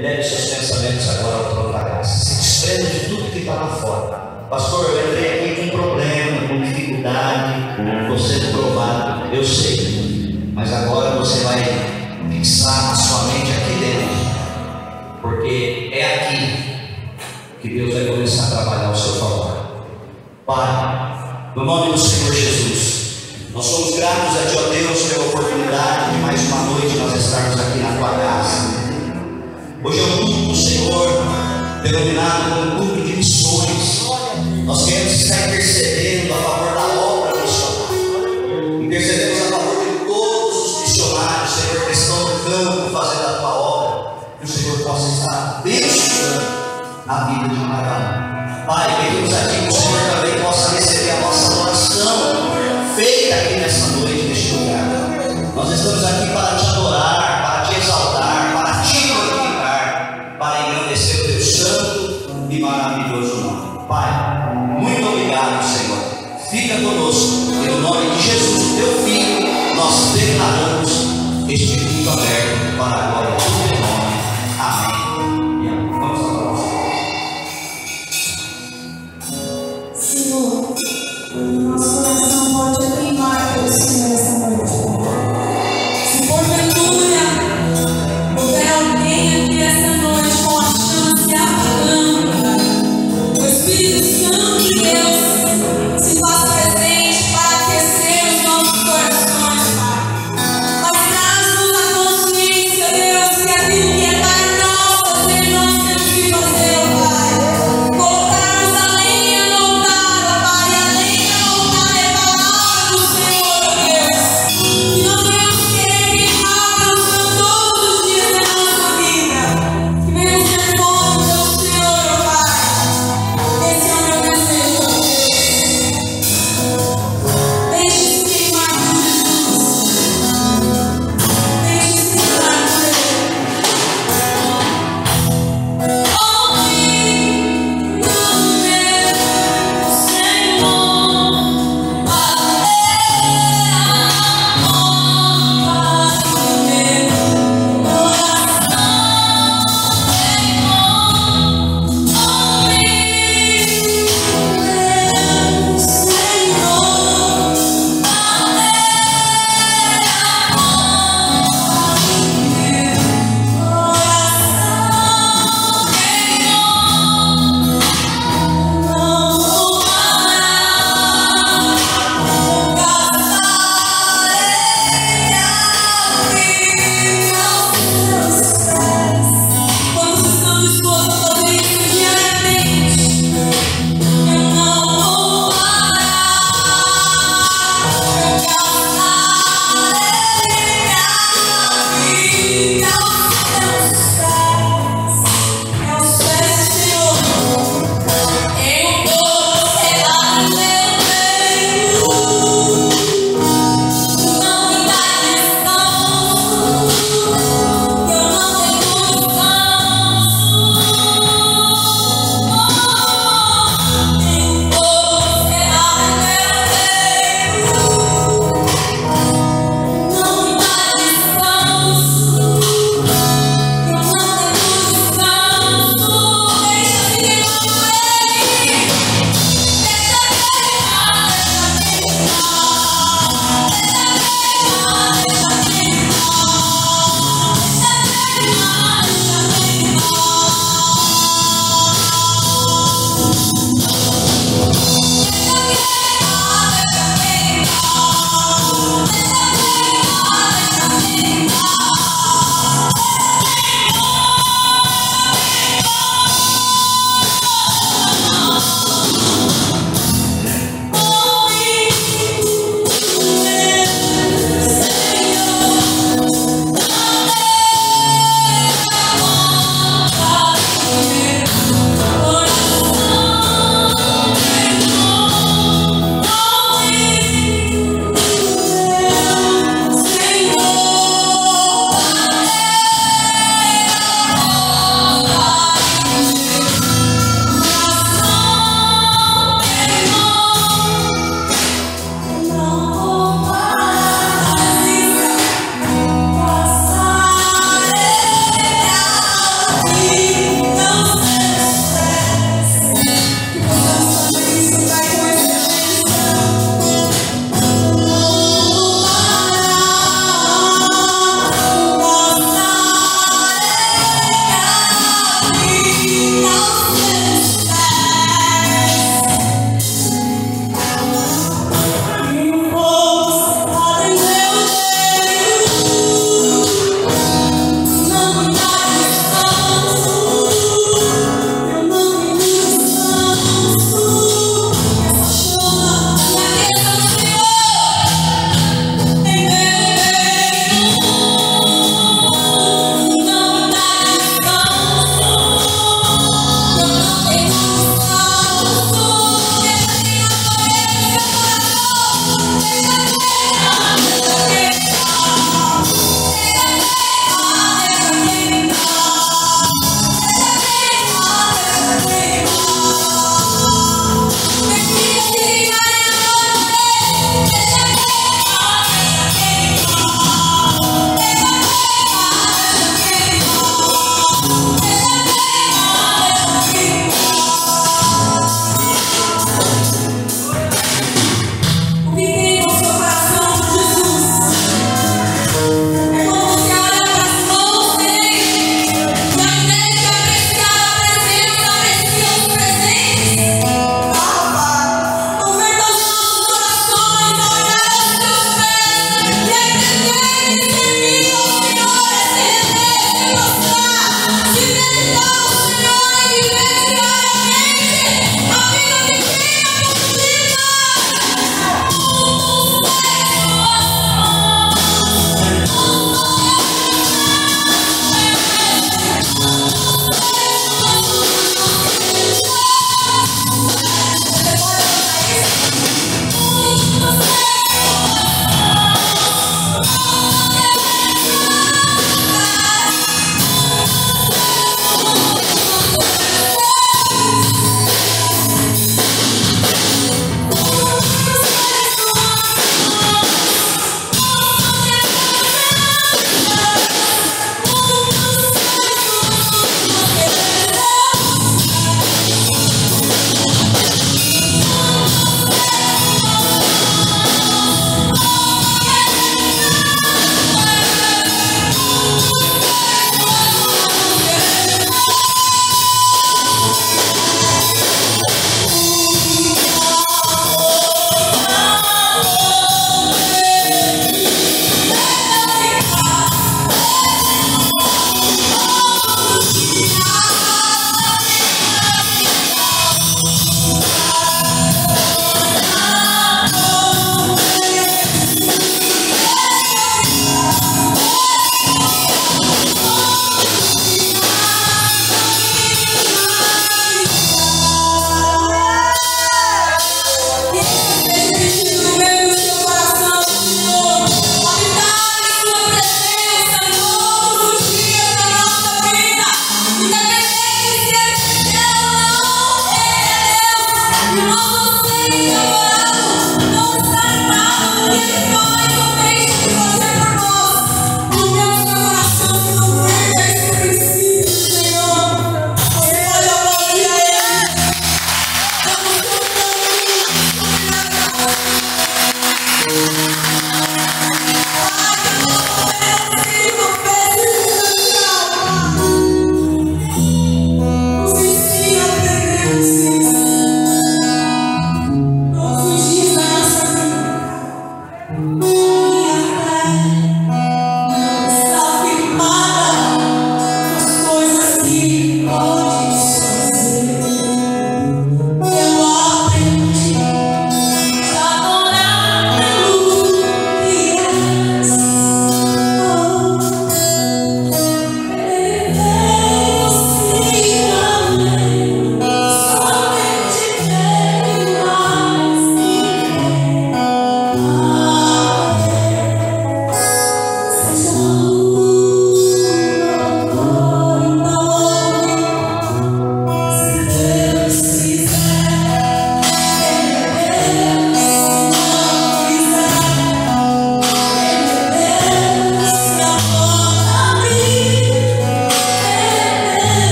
Eleve seus pensamentos agora ao trono da graça. Se desprenda de tudo que está lá fora. Pastor, eu entrei aqui com problema, com dificuldade, estou sendo provado. Eu sei, mas agora você vai fixar a sua mente aqui dentro, porque é aqui que Deus vai começar a trabalhar ao seu favor. Pai, no nome do Senhor Jesus, nós somos gratos a Ti, ó Deus, pela oportunidade de mais uma noite nós estarmos aqui na Tua casa. Hoje é um culto do Senhor, denominado como culto de missões. Nós queremos estar intercedendo a favor da obra missionária. Intercedemos a favor de todos os missionários, Senhor, que estão no campo fazendo a Tua obra. Que o Senhor possa estar abençoando a vida de cada um. Pai, pedimos aqui que o Senhor também possa receber a nossa oração feita aqui nessa noite, neste lugar. Nós estamos aqui para Te adorar, para Te exaltar, para Te glorificar, para engrandecer o Teu santo e maravilhoso nome. Pai, muito obrigado, Senhor. Fica conosco, em nome de Jesus, Teu Filho, nós declaramos este culto aberto para a glória do Teu nome. Amém. E amém. Vamos adorar o Senhor. Senhor, nosso coração pode queimar pelo Senhor essa noite. Se porventura houver alguém aqui essa noite com a chance apagando, o Espírito Santo de Deus se faz presente para aquecer os nossos corações, Pai. Mas traz-nos a consciência, Deus, que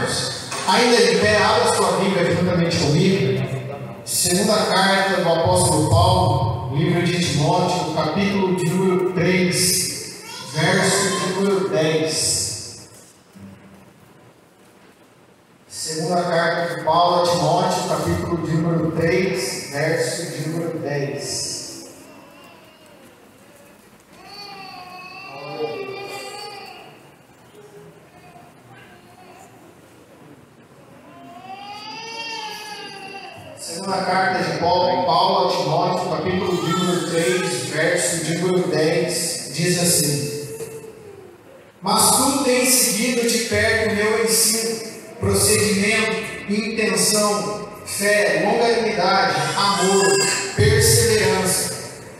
irmãos? Ainda de pé, abra sua Bíblia juntamente comigo. Segunda carta do apóstolo Paulo, livro de Timóteo, capítulo de número 3, verso de número 10. Segunda carta de Paulo a Timóteo, capítulo de número 3, verso de número 10. Segunda carta de Paulo a Timóteo, capítulo de número 3, verso de número 10, diz assim: Mas tu tens seguido de perto o meu ensino, procedimento, intenção, fé, longanimidade, amor, perseverança,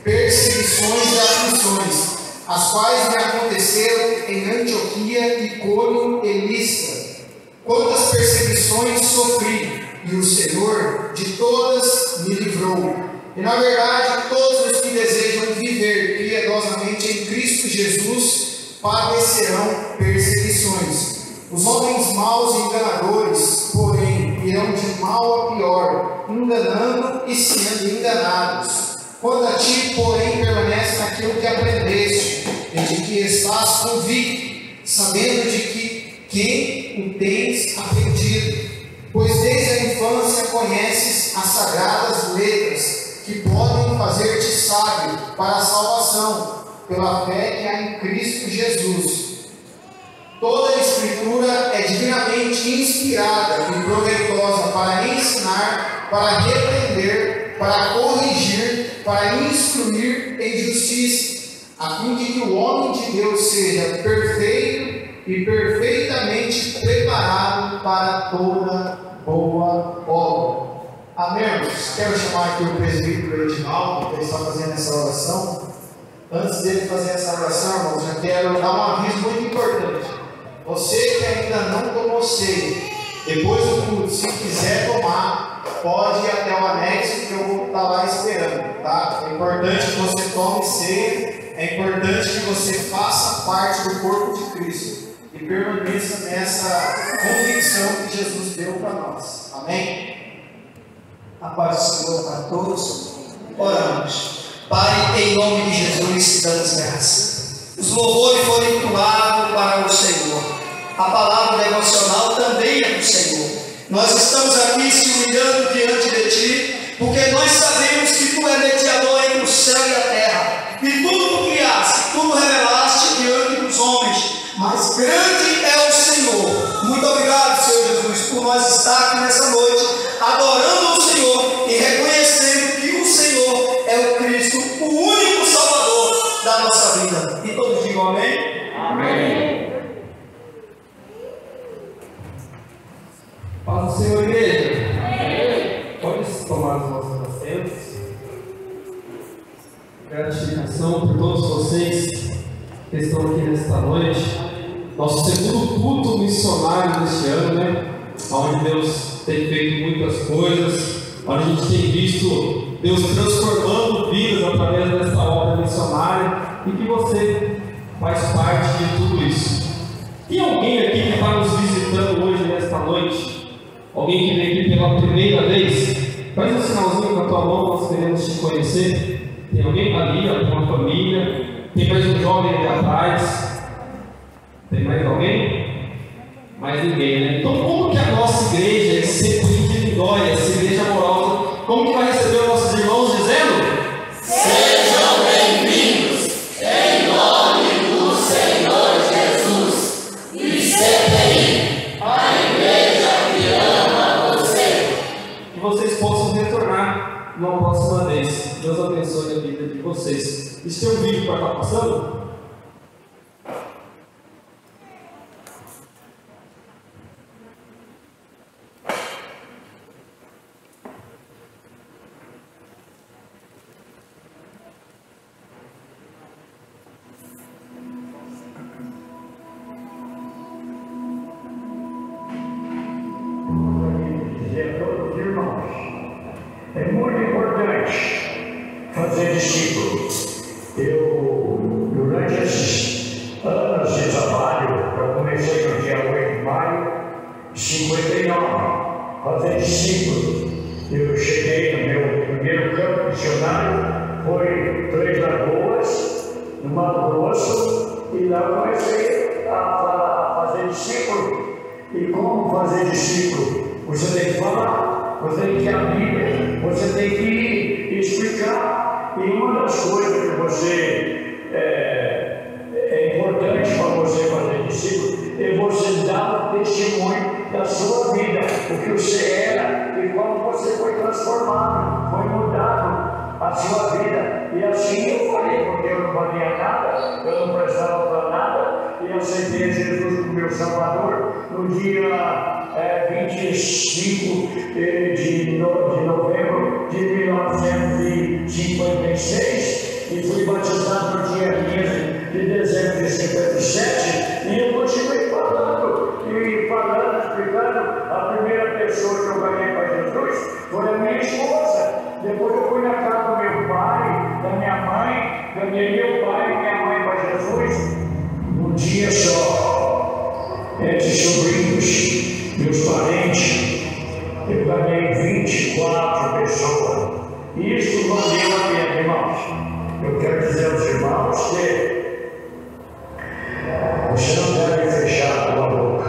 perseguições e aflições, as quais me aconteceram em Antioquia, Icônio e Listra. Quantas perseguições sofri, e o Senhor de todas me livrou. E na verdade, todos os que desejam viver piedosamente em Cristo Jesus padecerão perseguições. Os homens maus e enganadores, porém, irão de mal a pior, enganando e sendo enganados. Quanto a ti, porém, permanece naquilo que aprendeste, e de que estás convicto, sabendo de que quem o tens aprendido. Pois desde a infância conheces as sagradas letras, que podem fazer-te sábio para a salvação, pela fé que há em Cristo Jesus. Toda a Escritura é divinamente inspirada e proveitosa para ensinar, para repreender, para corrigir, para instruir em justiça, a fim de que o homem de Deus seja perfeito e perfeitamente preparado para toda boa obra. Amém, irmãos? Quero chamar aqui o presbítero Edinaldo, que ele está fazendo essa oração. Antes dele fazer essa oração, irmãos, já quero dar um aviso muito importante. Você que ainda não tomou ceia, depois do culto, se quiser tomar, pode ir até o anexo que eu vou estar lá esperando, tá? É importante que você tome ceia, é importante que você faça parte do corpo de Cristo e permaneça nessa convicção que Jesus deu para nós. Amém? A paz do Senhor a todos. Oramos. Pai, em nome de Jesus, te damos graças. Os louvores foram entoados para o Senhor. A palavra devocional também é do Senhor. Nós estamos aqui se humilhando diante de Ti, porque nós sabemos que Tu é mediador entre o céu e a terra. E tudo Tu criaste, tudo revelaste diante dos homens. Mas grande é o Senhor. Muito obrigado, Senhor Jesus, por nós estar aqui nessa noite, adorando o Senhor e reconhecendo que o Senhor é o Cristo, o único Salvador da nossa vida. E todos digam amém? Amém. Paz do Senhor, igreja. Amém. Pode tomar os vossos assentos. Gratificação por todos vocês que estão aqui nesta noite. Nosso segundo culto missionário deste ano, né? Onde Deus tem feito muitas coisas, onde a gente tem visto Deus transformando vidas através dessa obra missionária, e que você faz parte de tudo isso. Tem alguém aqui que está nos visitando hoje, nesta noite? Alguém que vem aqui pela primeira vez? Faz um sinalzinho com a tua mão, nós queremos te conhecer. Tem alguém ali, ó, tem uma família, tem mais um jovem ali atrás. Tem mais alguém? Mais ninguém, né? Então, como que a nossa igreja é sempre individual, essa igreja amorosa, como que vai receber os nossos irmãos dizendo? Sejam bem-vindos, em nome do Senhor Jesus. E CPI, a igreja que ama você. Que vocês possam retornar numa próxima vez. Deus abençoe a vida de vocês. Esse tem um vídeo para estar passando? É muito importante fazer discípulo. Durante esses anos de trabalho, eu comecei no dia 8 de maio, 59, fazer discípulos. Eu cheguei no meu primeiro campo missionário, foi 3 Lagoas, no Mato Grosso, e lá eu comecei a fazer discípulo. E como fazer discípulo? Você tem que falar, você tem que abrir, você tem que explicar. E uma das coisas que você é importante para você fazer discípulo é você dar um testemunho da sua vida, o que você era e como você foi transformado, foi mudado a sua vida. E assim eu falei, porque eu não valia nada, eu não prestava para nada, e aceitei Jesus como meu Salvador no dia 25 de novembro de 1956 e fui batizado no dia 15 de dezembro de 57, e eu continuei falando, explicando. A primeira pessoa que eu ganhei para Jesus foi a minha esposa. Depois eu fui na casa do meu pai, da minha mãe, ganhei meu pai e minha mãe para Jesus. Um dia só, entre sobrinhos, meus parentes, eu ganhei 24 pessoas. Isso valeu a pena, irmãos. Eu quero dizer aos irmãos que você não deve fechar a sua boca.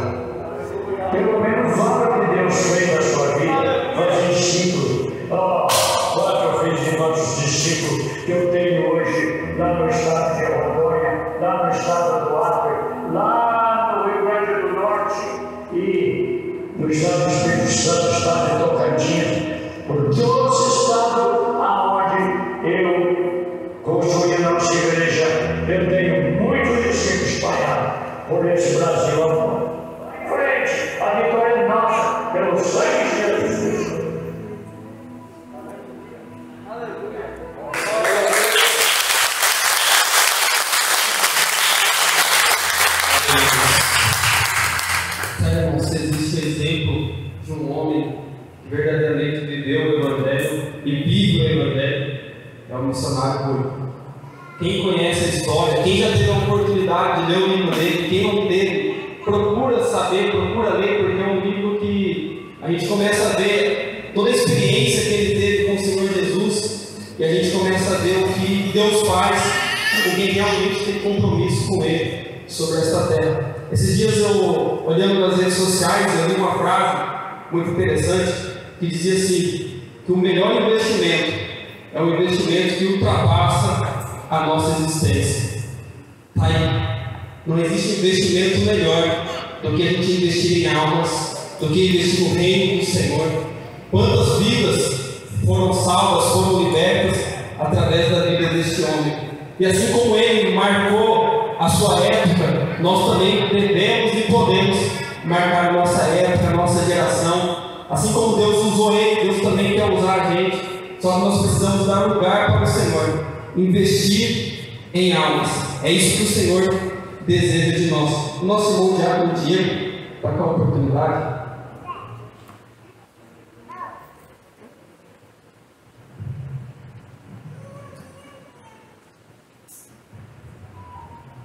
Pelo menos fala o que Deus fez na sua vida, fazer discípulo. Quanto eu fiz de nossos discípulos que eu tenho hoje lá no estado de Rondônia, lá no estado do Acre, lá no Rio Grande do Norte e no estado do Espírito Santo, estado de Tocantins, por todos os estados aonde eu construí a nossa igreja. Eu tenho muitos discípulos espalhados por esse Brasil amor. Em frente, a vitória é nossa, pelo sangue de Jesus Cristo. Você existe o exemplo de um homem que verdadeiramente viveu o Evangelho e vive o Evangelho, é o missionário Rui. Quem conhece a história, quem já teve a oportunidade de ler o livro dele, quem não teve, procura saber, procura ler, porque é um livro que a gente começa a ver toda a experiência que ele teve com o Senhor Jesus, e a gente começa a ver o que Deus faz com quem realmente tem compromisso com Ele sobre esta terra. Esses dias eu, olhando nas redes sociais, eu li uma frase muito interessante que dizia assim, que o melhor investimento é um investimento que ultrapassa a nossa existência. Tá aí. Não existe investimento melhor do que a gente investir em almas, do que investir no reino do Senhor. Quantas vidas foram salvas, foram libertas através da vida deste homem. E assim como ele marcou a sua época, nós também devemos e podemos marcar a nossa época, a nossa geração. Assim como Deus usou ele, Deus também quer usar a gente. Só que nós precisamos dar lugar para o Senhor, investir em almas. É isso que o Senhor deseja de nós. O nosso irmão Diácono Diego está com a oportunidade.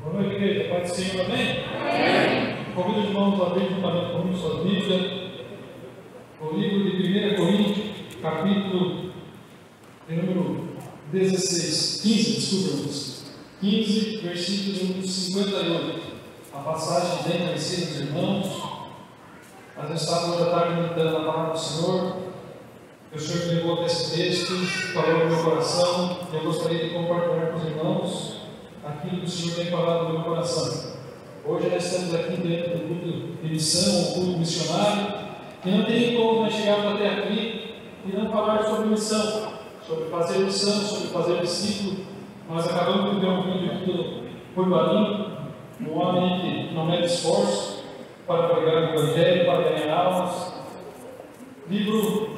Boa noite, igreja. Paz do Senhor, amém? Amém. Convido os irmãos a abrir juntamente comigo sua Bíblia, o livro de 1 Coríntios, capítulo de número 15, versículo de número 58. A passagem bem conhecida dos irmãos. Mas eu estava hoje à tarde meditando na palavra do Senhor. O Senhor me levou até esse texto, falou no meu coração, e eu gostaria de compartilhar com os irmãos aquilo que o Senhor tem falado no meu coração. Hoje nós estamos aqui dentro do culto de missão, o culto missionário, e não tem como nós chegarmos até aqui e não falar sobre missão, sobre fazer missão, sobre fazer discípulo. Nós acabamos de ver um vídeo aqui do Curvalinho, um homem que não mede esforço para pregar o Evangelho, para ganhar almas. Livro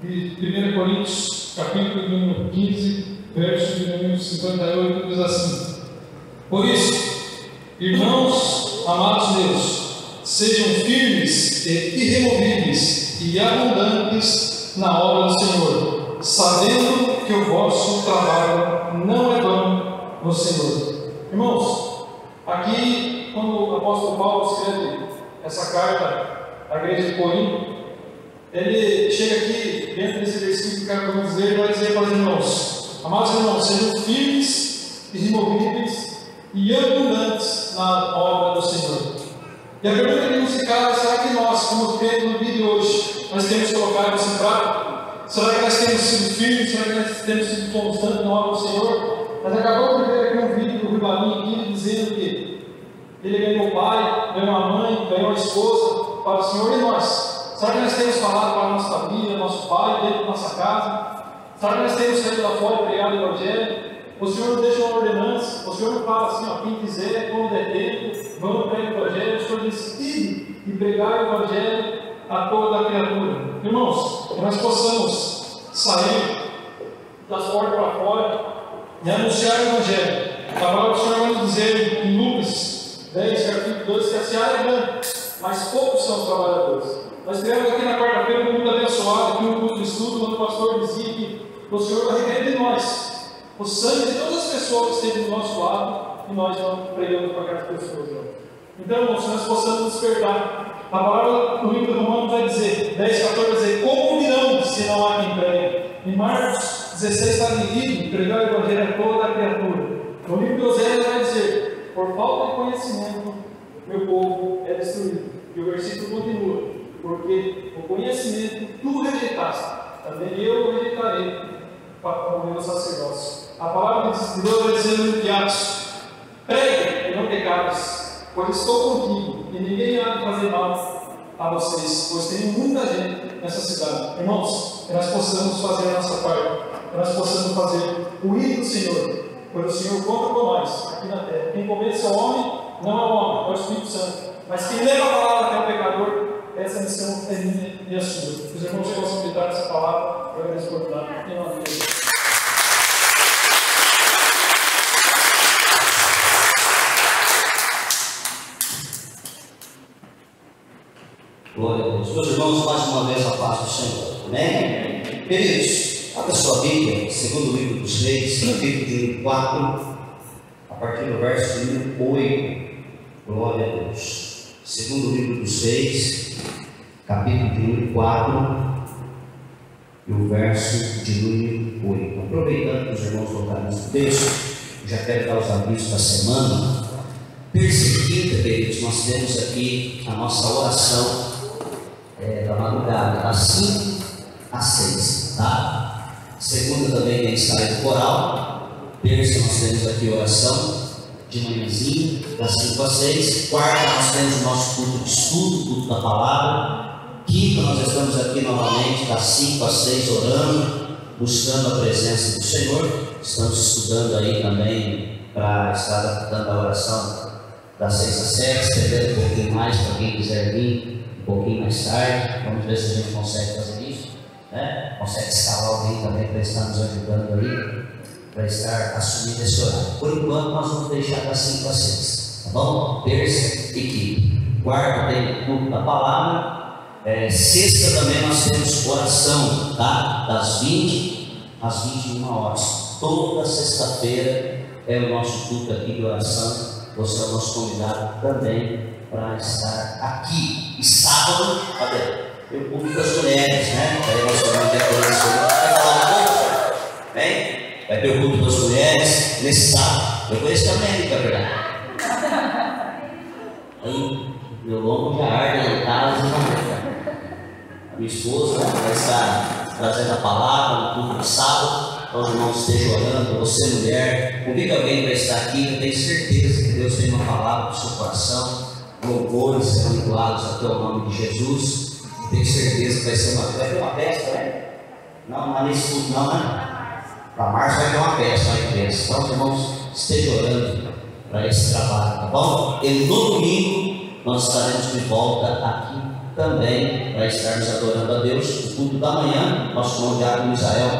de 1 Coríntios, capítulo número 15, verso de número 58, diz assim: Por isso, irmãos amados meus, sejam firmes e irremovíveis e abundantes na obra do Senhor, sabendo que o vosso trabalho não é vão no Senhor. Irmãos, aqui, quando o apóstolo Paulo escreve essa carta à igreja de Corinto, ele chega aqui, dentro desse versículo que eu quero dizer, ele vai dizer para os irmãos: amados irmãos, sejam firmes, irremovíveis e abundantes na obra do Senhor. E a pergunta que nos fica é: será que nós, como Pedro no vídeo de hoje, nós temos colocado isso em prática? Será que nós temos sido firmes? Será que nós temos sido constantes na obra do Senhor? Nós acabamos de ver aqui um vídeo do Rivalinho aqui dizendo que ele ganhou o pai, ganhou a mãe, ganhou a esposa para o Senhor. E nós? Será que nós temos falado para a nossa família, nosso pai, dentro da nossa casa? Será que nós temos saído lá fora e pregado o Evangelho? O Senhor nos deixa uma ordenança, o Senhor não fala assim: ó, quem quiser, quando der tempo, vamos pregar o Evangelho. O Senhor decide e pregar o Evangelho a toda a criatura. Irmãos, que nós possamos sair das portas para fora e anunciar o Evangelho. A palavra do Senhor vai nos dizer em Lucas 10, capítulo 2, que a seara é grande, mas poucos são os trabalhadores. Nós tivemos aqui na quarta-feira um culto abençoado, aqui um culto de estudo, onde o pastor dizia que o Senhor vai requerer de nós o sangue de todas as pessoas que estejam do nosso lado, e nós não pregamos para aquelas pessoas. Então, irmãos, se nós possamos despertar, a palavra do livro de Romanos vai dizer, 10, 14, vai dizer: como virão se não há quem pregue? Em Marcos 16 está dito: pregar o Evangelho a toda a criatura. No livro de Oséias vai dizer: por falta de conhecimento, meu povo é destruído. E o versículo continua: porque o conhecimento tu rejeitaste, também eu o rejeitarei para o meu sacerdócio. A palavra de Deus vai dizer no livro de Atos: pregue e não pecados, pois estou contigo, e ninguém há de fazer mal a vocês, pois tem muita gente nessa cidade. Irmãos, que nós possamos fazer a nossa parte, que nós possamos fazer o ir do Senhor, pois o Senhor conta com nós aqui na terra. Quem convence o homem não é o homem, é o Espírito Santo. Mas quem leva a palavra até o pecador, essa missão é minha e a sua. Os irmãos possam meditar essa palavra, eu agradeço por dar em nome de Deus. Glória a Deus. Meus irmãos, mais uma vez a paz do Senhor. Amém? Queridos, abra sua Bíblia, segundo o livro dos Reis, capítulo de 4, a partir do verso de 8. Glória a Deus. Segundo o livro dos Reis, capítulo de 4, e o verso de número 8. Aproveitando que os irmãos colocaram nesse texto, eu já quero dar os avisos da semana. Terça e quinta, queridos, nós temos aqui a nossa oração da madrugada, das 5 às 6, tá? Segunda também tem ensaio coral. Terça nós temos aqui oração de manhãzinha, das 5 às 6. Quarta nós temos o nosso culto de estudo, culto da palavra. Quinta nós estamos aqui novamente, das 5 às 6, orando, buscando a presença do Senhor. Estamos estudando aí também para estar adaptando a oração das 6 às 7, estendendo um pouquinho mais para quem quiser vir um pouquinho mais tarde. Vamos ver se a gente consegue fazer isso, né? Consegue escalar alguém também para estar nos ajudando aí, para estar assumindo esse horário. Por enquanto nós vamos deixar das 5 às 6, tá bom? Terça e quinta. Quarta tem o culto da palavra. Sexta também nós temos oração, tá? Das 20 às 21 horas. Toda sexta-feira é o nosso culto aqui de oração. Você é o nosso convidado também para estar aqui. E sábado, cadê? Tem o culto das mulheres, né? Aí nós vamos ter vai falar um pouco, bem? Vai ter o culto das mulheres nesse sábado. Eu conheço também, na verdade. Aí, meu lombo já arde em casa. A minha esposa vai estar trazendo a palavra no culto de sábado. Então, os irmãos estejam orando, você mulher, convida alguém para estar aqui. Eu tenho certeza que Deus tem uma palavra no seu coração, louvores serão entoados até o nome de Jesus. Eu tenho certeza que vai ser vai ter uma festa, né? Não é nesse culto não, né? Para março vai ter uma festa, vai ter festa. Então, os irmãos estejam orando para esse trabalho, tá bom? E no domingo nós estaremos de volta aqui também para estarmos adorando a Deus. No culto da manhã, nosso irmão Diácono Israel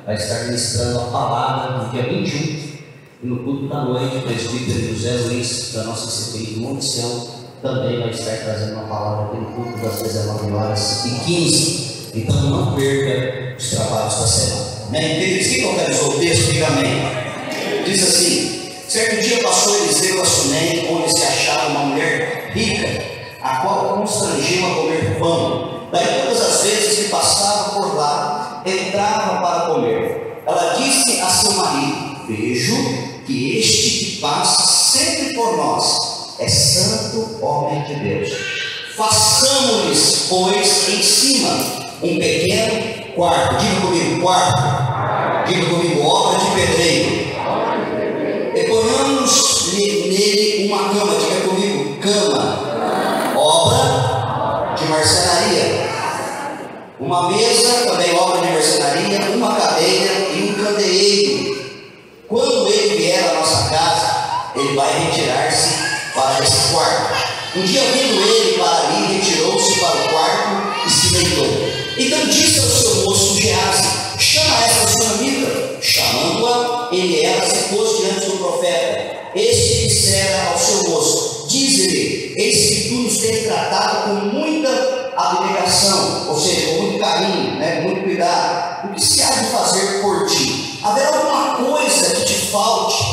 vai estar ministrando a palavra no dia 21, e no culto da noite, o presbítero José Luiz, da nossa CPI do Monte Sião, também vai estar trazendo uma palavra aqui no culto das 19h15. Então não perca os trabalhos da semana. Amém? Queridos, quem localizou o texto, diga amém. Diz assim: certo dia passou Eliseu a Sunem, onde se achava uma mulher rica, a qual constrangiam a comer pão. Daí todas as vezes que passava por lá, entrava para comer. Ela disse a seu marido: vejo que este que passa sempre por nós é santo homem de Deus. Façamos-lhes, pois, em cima um pequeno quarto. Diga comigo, quarto. Diga comigo, obra de pedreiro. E ponhamos nele uma cama. Diga comigo, cama. Obra de marcenaria. Uma mesa, também obra de marcenaria. Uma cadeira e um candeeiro. Quando ele vier à nossa casa, ele vai retirar-se para esse quarto. Um dia, vindo ele para ali, retirou-se para o quarto e se deitou. Então disse ao seu moço Geazi: chama esta sunamita. Chamando-a, ela se pôs diante do profeta. Este dissera ao seu moço: diz-lhe, eis que tu nos tens tratado com muita abnegação, ou seja, com muito carinho, muito cuidado. O que se há de fazer por ti? Haverá alguma coisa que te falte,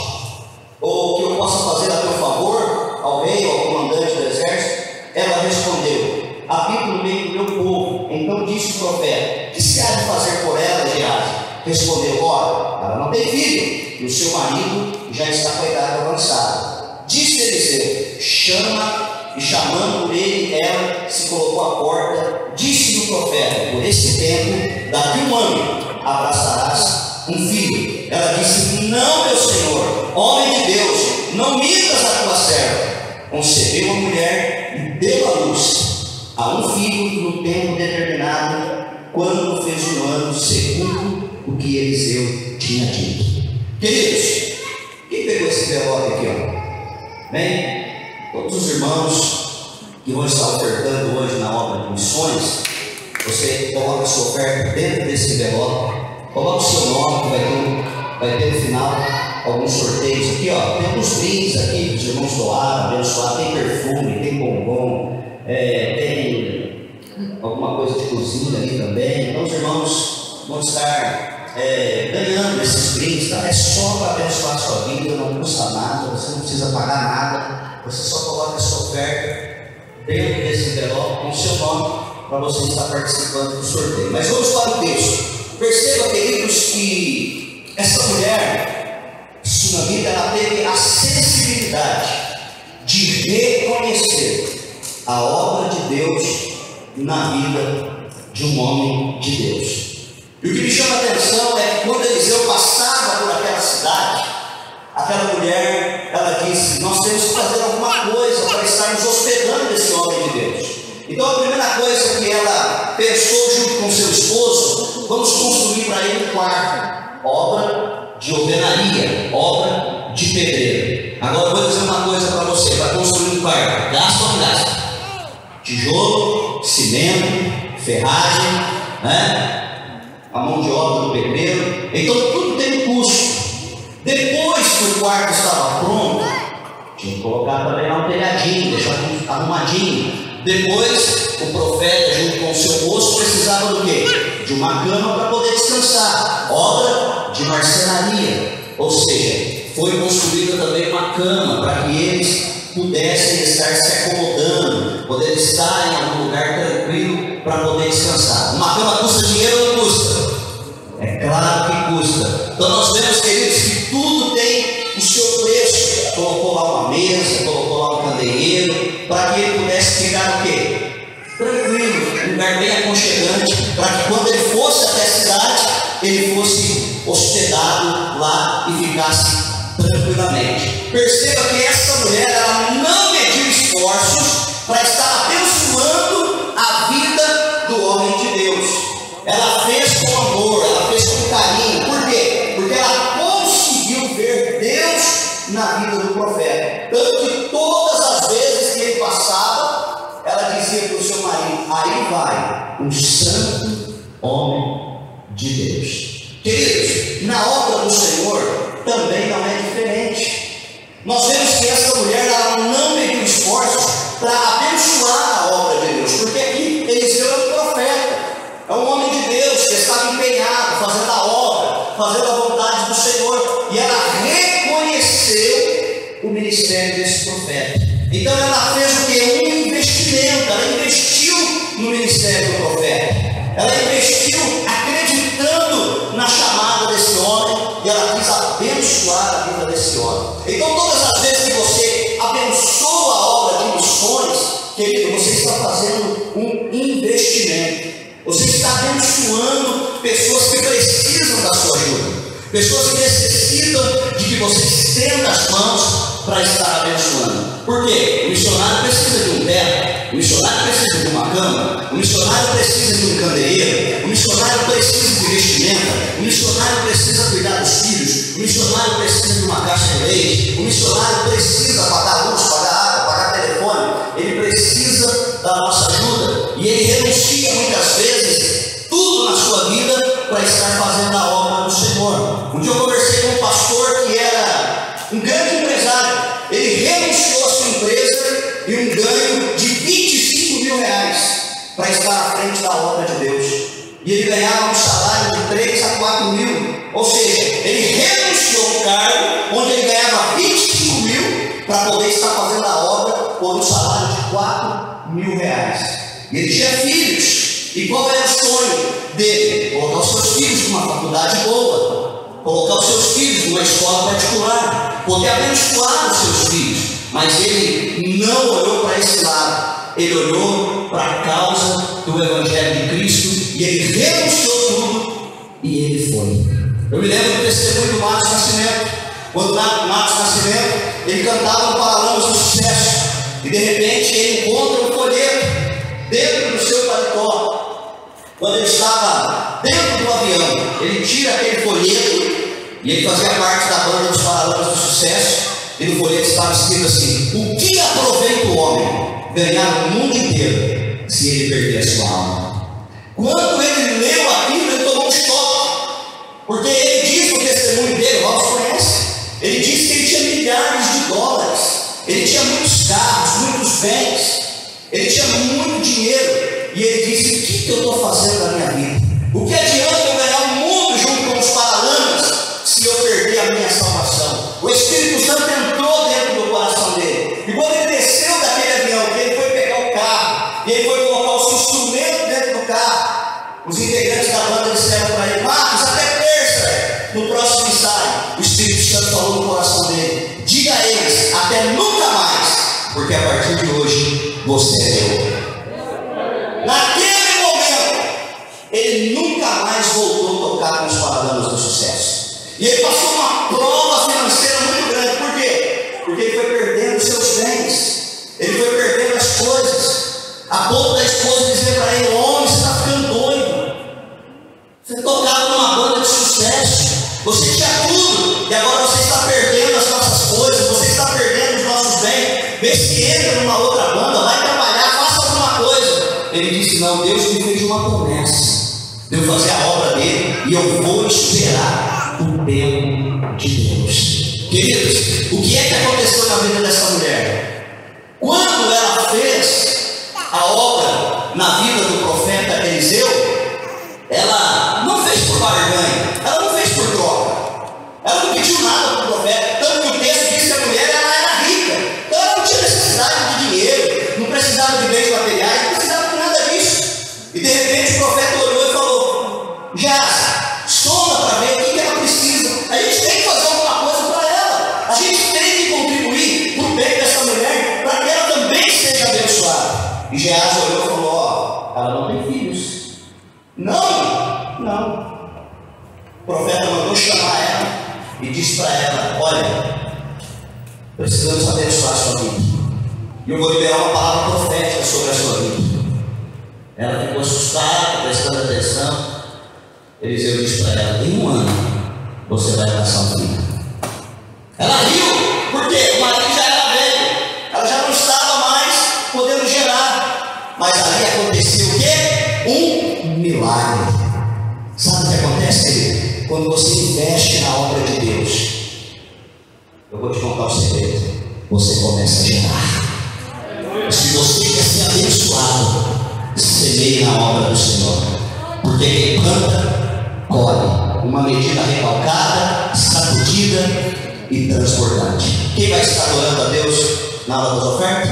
ou que eu possa fazer a teu favor, ao rei ou ao comandante do exército? Ela respondeu: habito no meio do meu povo. Então disse o profeta: que se há de fazer por ela, Geazi? Respondeu: ora, ela não tem filho, e o seu marido já está com a idade avançada. Disse Eliseu: chama. E chamando ele, ela se colocou à porta. Disse-lhe o profeta: por esse tempo, daqui um ano, abraçarás um filho. Ela disse: não, meu senhor, homem de Deus, não mintas a tua serva. Concebeu a mulher e deu à luz a um filho no tempo determinado, quando fez um ano, segundo o que Eliseu tinha dito. Queridos, quem pegou esse envelope aqui, ó? Bem, todos os irmãos que vão estar ofertando hoje na obra de missões, você coloca a sua oferta dentro desse envelope, coloca o seu nome, que vai ter no final alguns sorteios aqui, ó. Tem alguns brindes aqui que os irmãos doaram, abençoaram. Tem perfume, tem bombom, tem alguma coisa de cozinha ali também. Então os irmãos vão estar ganhando esses brindes, tá? É só para abençoar a sua vida, não custa nada, você não precisa pagar nada, você só coloca a sua oferta dentro desse envelope com o seu nome, para você estar participando do sorteio. Mas vamos para o texto. Perceba, queridos, que essa mulher sunamita, ela teve a sensibilidade de reconhecer a obra de Deus na vida de um homem de Deus. E o que me chama a atenção é que quando Eliseu passava por aquela cidade, aquela mulher, ela disse: nós temos que fazer alguma coisa para estar nos hospedando esse homem de Deus. Então a primeira coisa que ela pensou junto com seu esposo: vamos construir para ele um quarto, obra de alvenaria, obra de pedreiro. Agora eu vou dizer uma coisa para você: para construir um quarto, gasta ou não gasta? Tijolo, cimento, ferragem, a mão de obra do pedreiro. Então tudo tem um custo. Depois que o quarto estava pronto, tinha que colocar também lá um telhadinho, deixar arrumadinho. Depois o profeta, junto com o seu moço, precisava do quê? De uma cama para poder descansar, obra de marcenaria. Ou seja, foi construída também uma cama para que eles pudessem estar se acomodando, poder estar em algum lugar tranquilo para poder descansar. Uma cama custa dinheiro ou não custa? É claro que custa. Então nós vemos, queridos, que tudo tem o seu preço. Colocou lá uma mesa, colocou lá um candeeiro, para que ele pudesse ficar o quê? Tranquilo, um lugar bem aconchegante, para que quando ele fosse até a cidade, ele fosse hospedado lá e ficasse tranquilamente. Perceba que essa mulher, ela não mediu esforços para estar abençoando a vida do homem de Deus. Ela fez com amor, ela fez com carinho. Por quê? Porque ela conseguiu ver Deus na vida do profeta. Tanto que todas as vezes que ele passava, ela dizia para o seu marido: aí vai um santo homem de Deus. Queridos, na obra do Senhor também não é diferente. Nós vemos que essa mulher, ela não mediu esforços para abençoar a obra de Deus, porque aqui Eliseu é um profeta, é um homem de Deus que estava empenhado, fazendo a obra, fazendo a vontade do Senhor, e ela reconheceu o ministério desse profeta. Então ela fez o que? Um investimento. ministério do profeta. Ela investiu acreditando na chamada desse homem e ela quis abençoar a vida desse homem. Então, todas as vezes que você abençoa a obra de missões, querido, você está fazendo um investimento. Você está abençoando pessoas que precisam da sua ajuda. Pessoas que necessitam de que você estenda as mãos para estar abençoando. Por quê? O missionário precisa de um teto, o missionário precisa de uma cama, o missionário precisa de um candeeiro, o missionário precisa de vestimenta, o missionário precisa cuidar dos filhos, o missionário precisa de uma caixa de leite, o missionário precisa pagar luz, pagar água, pagar telefone, ele precisa da nossa ajuda e ele renuncia muitas vezes tudo na sua vida para estar fazendo a obra do Senhor. Um dia eu conversei com um pastor que era um grande empresário. Ele renunciou a sua empresa e um ganho de 25 mil reais para estar à frente da obra de Deus. E ele ganhava um salário de 3 a 4 mil. Ou seja, ele renunciou ao cargo onde ele ganhava 25 mil para poder estar fazendo a obra por um salário de 4 mil reais. E ele tinha filhos. E qual era o sonho dele? Colocar os seus filhos numa faculdade boa, colocar os seus filhos numa escola particular, poder abençoar os seus filhos. Mas ele não olhou para esse lado, ele olhou para a causa do Evangelho de Cristo e ele renunciou tudo e ele foi. Eu me lembro do testemunho do Marcos Nascimento. Quando Marcos Nascimento, ele cantava no Paralamas do Sucesso e de repente ele encontra um folheto dentro do seu paletó. Quando ele estava dentro do avião, ele tira aquele folheto e ele fazia parte da banda dos Paralamas do Sucesso. E no folheto estava escrito assim: o que aproveita o homem ganhar o mundo inteiro se ele perder a sua alma? Quando ele leu aquilo, ele tomou um choque, porque ele diz no testemunho dele, nós conhece, ele disse que ele tinha milhares de dólares, ele tinha muitos carros, muitos bens, ele tinha muito dinheiro. E ele disse: o que eu estou fazendo na minha vida? O que adianta eu ganhar o mundo junto com os Paralamas se eu perder a minha salvação? O Espírito Santo entrou dentro do coração dele. E quando ele desceu daquele avião, que ele foi pegar o carro, e ele foi colocar o seu instrumento dentro do carro, os integrantes da banda disseram para ele: Marcos, até terça, no próximo ensaio. O Espírito Santo falou no coração dele: diga a eles, até nunca mais, porque a partir de hoje você é meu. Naquele momento, ele nunca mais voltou a tocar com os Paralamas do Sucesso. E ele passou uma prova financeira muito grande. Por quê? Porque ele foi perdendo seus bens, ele foi perdendo as coisas, a ponto da esposa dizer para ele: homem, você está ficando doido. Você tocava numa banda de sucesso, você tinha tudo, e agora você está perdendo as nossas coisas, você está perdendo os nossos bens. Vê se entra numa outra banda, vai trabalhar, faça alguma coisa. Ele disse: não, Deus me fez uma promessa de eu fazer a obra dele e eu vou esperar o tempo de Deus. Queridos, o que é que aconteceu na vida dessa mulher? Quando ela fez a obra na vida do profeta Eliseu, ela não fez por barganha, ela não fez por troca, ela não pediu nada para o profeta. Tanto que o texto diz que a mulher ela era rica, então ela não tinha necessidade de dinheiro, não precisava de bens materiais, não precisava de nada disso. E de repente o profeta olhou e falou: já, soma para ver o que ela precisa. A gente tem que fazer alguma coisa para ela, a gente tem que contribuir para o bem dessa mulher, para que ela também seja abençoada. E Geás olhou e falou: ó, ela não tem filhos. Não. O profeta mandou chamar ela e disse para ela: olha, precisamos abençoar a sua vida, e eu vou liberar uma palavra profética sobre a sua vida. Ela ficou assustada, prestando atenção. Eliseu disse para ela: em um ano você vai passar um filho. Ela riu, porque o marido já era velho, ela já não estava mais podendo gerar. Mas ali aconteceu o quê? Um milagre. Sabe o que acontece, querido? Quando você investe na obra de Deus, eu vou te contar o segredo: você começa a gerar. Se você quer ser abençoado, semeie na obra do Senhor, porque quem planta, colhe. Uma medida recalcada, sacudida e transbordante. Quem vai estar adorando a Deus na hora das ofertas?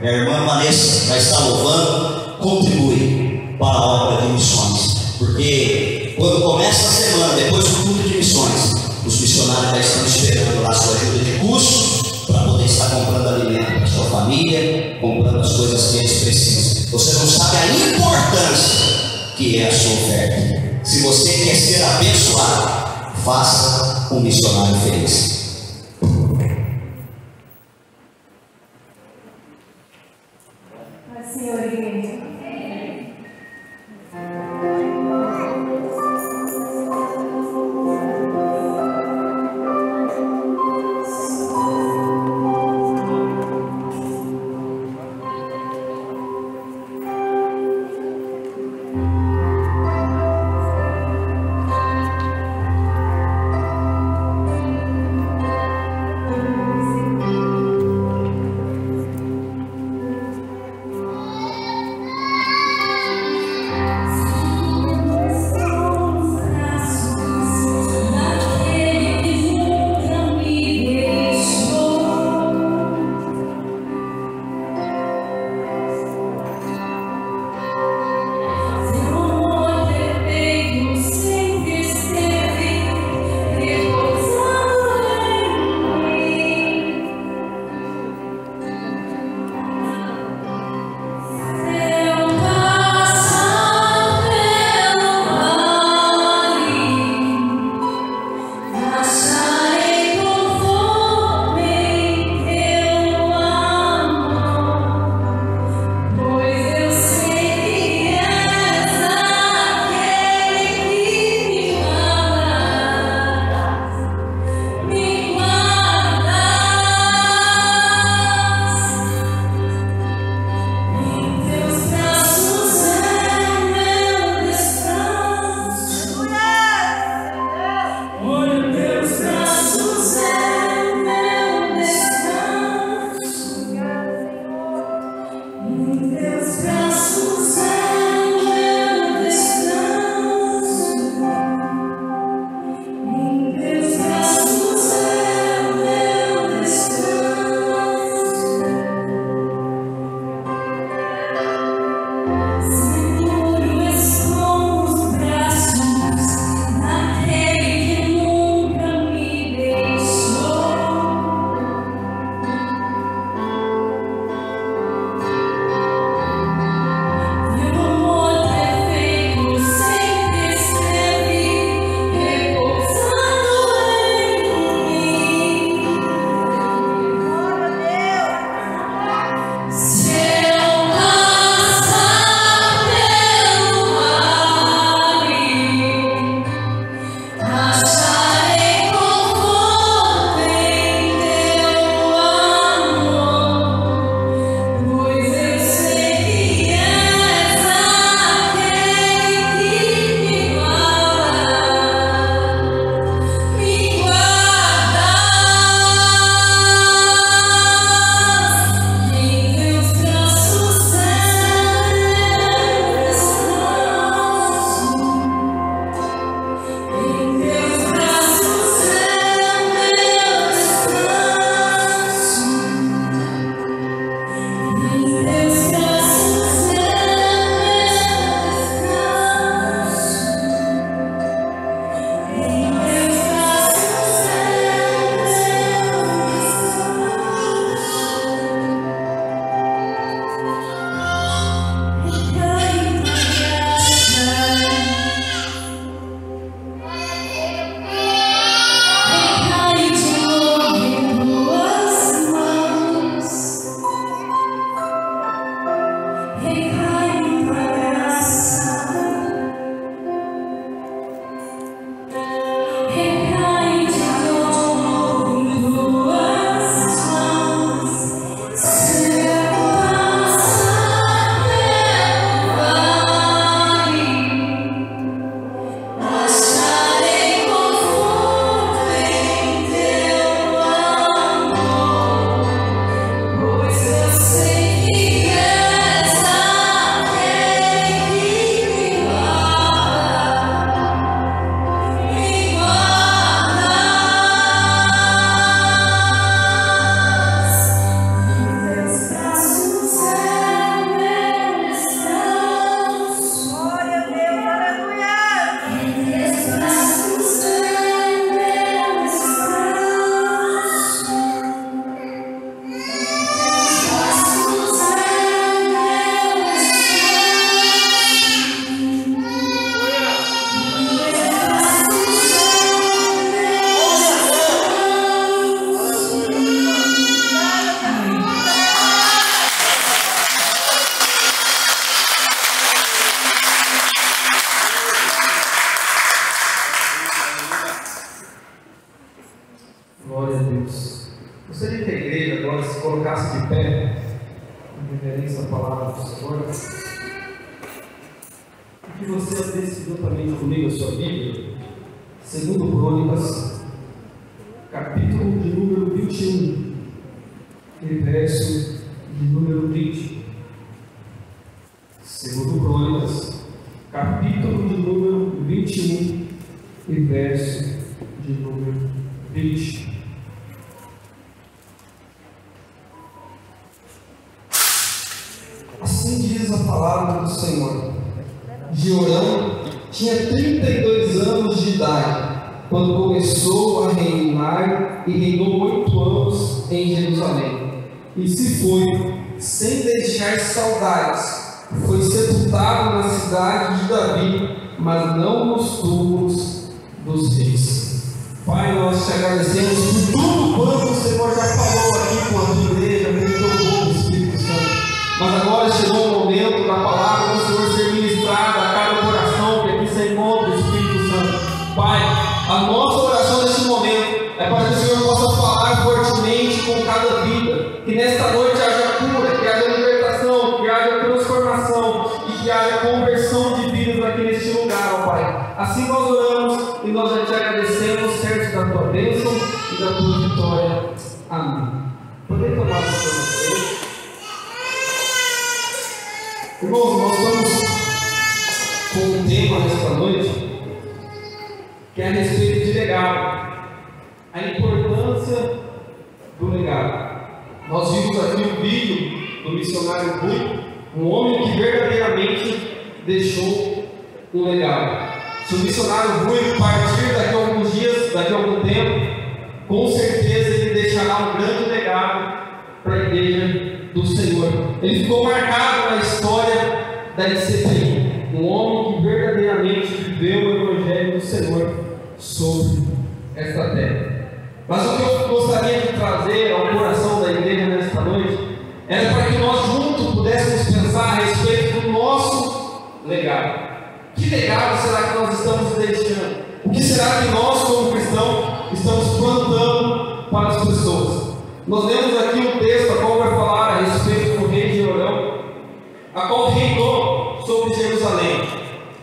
Minha irmã Vanessa vai estar louvando. Contribui. para a obra de missões. Porque quando começa a semana, depois do culto de missões, os missionários já estão esperando lá a sua ajuda de custo para poder estar comprando alimento para a sua família, comprando as coisas que eles precisam. Você não sabe a importância que é a sua oferta. Se você quer ser abençoado, faça um missionário feliz. Senhor, igreja. lesse juntamente comigo a sua Bíblia, 2 Crônicas, capítulo de número 21, e verso de número 20. 2 Crônicas, capítulo de número 21, e verso de número 20. Assim diz a palavra do Senhor. Jeorão tinha 32 anos de idade quando começou a reinar e reinou 8 anos em Jerusalém. E se foi sem deixar saudades. Foi sepultado na cidade de Davi, mas não nos túmulos dos reis. Pai, nós te agradecemos por tudo quanto o Senhor já falou aqui com a tua igreja, com o teu povo, Espírito Santo. Mas agora chegou o momento da palavra do Senhor ser ministrada a cada coração que aqui se encontra, Espírito Santo. Pai, a nossa oração neste momento é para que o Senhor possa falar fortemente com cada vida, que nesta noite haja cura, que haja libertação, que haja transformação e que haja conversão de vidas aqui neste lugar, ó Pai. Assim nós oramos e nós já te agradecemos, certo da tua bênção e da tua vitória. Amém. Poder tomar o seu. Irmãos, nós estamos com um tema nesta noite que é a respeito de legado, a importância do legado. Nós vimos aqui um vídeo do missionário Rui, um homem que verdadeiramente deixou um legado. Se o missionário Rui partir daqui a alguns dias, daqui a algum tempo, com certeza ele deixará um grande legado para a igreja do Senhor. Ele ficou marcado na história da ICPI, um homem que verdadeiramente viveu o Evangelho do Senhor sobre esta terra. Mas o que eu gostaria de trazer ao coração da igreja nesta noite era para que nós juntos pudéssemos pensar a respeito do nosso legado. Que legado será que nós estamos deixando? O que será que nós, como cristãos, estamos plantando para as pessoas? Nós lemos aqui um texto a qual vai falar a respeito do rei Jeorão, a qual reinou sobre Jerusalém.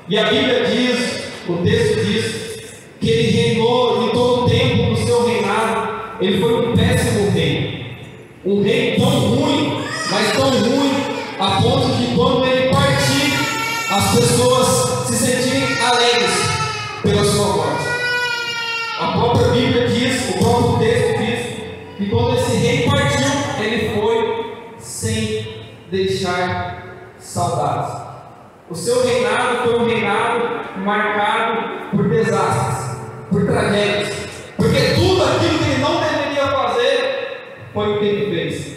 E a Bíblia diz, o texto diz, que ele reinou em todo o tempo do seu reinado. Ele foi um péssimo rei. Um rei tão ruim, mas tão ruim, a ponto que quando ele partir, as pessoas se sentirem alegres pela sua morte. A própria Bíblia diz, o próprio texto diz, que quando esse rei partiu, ele foi sem deixar saudades. O seu reinado foi um reinado marcado por desastres, por tragédias, porque tudo aquilo que ele não deveria fazer foi o que ele fez.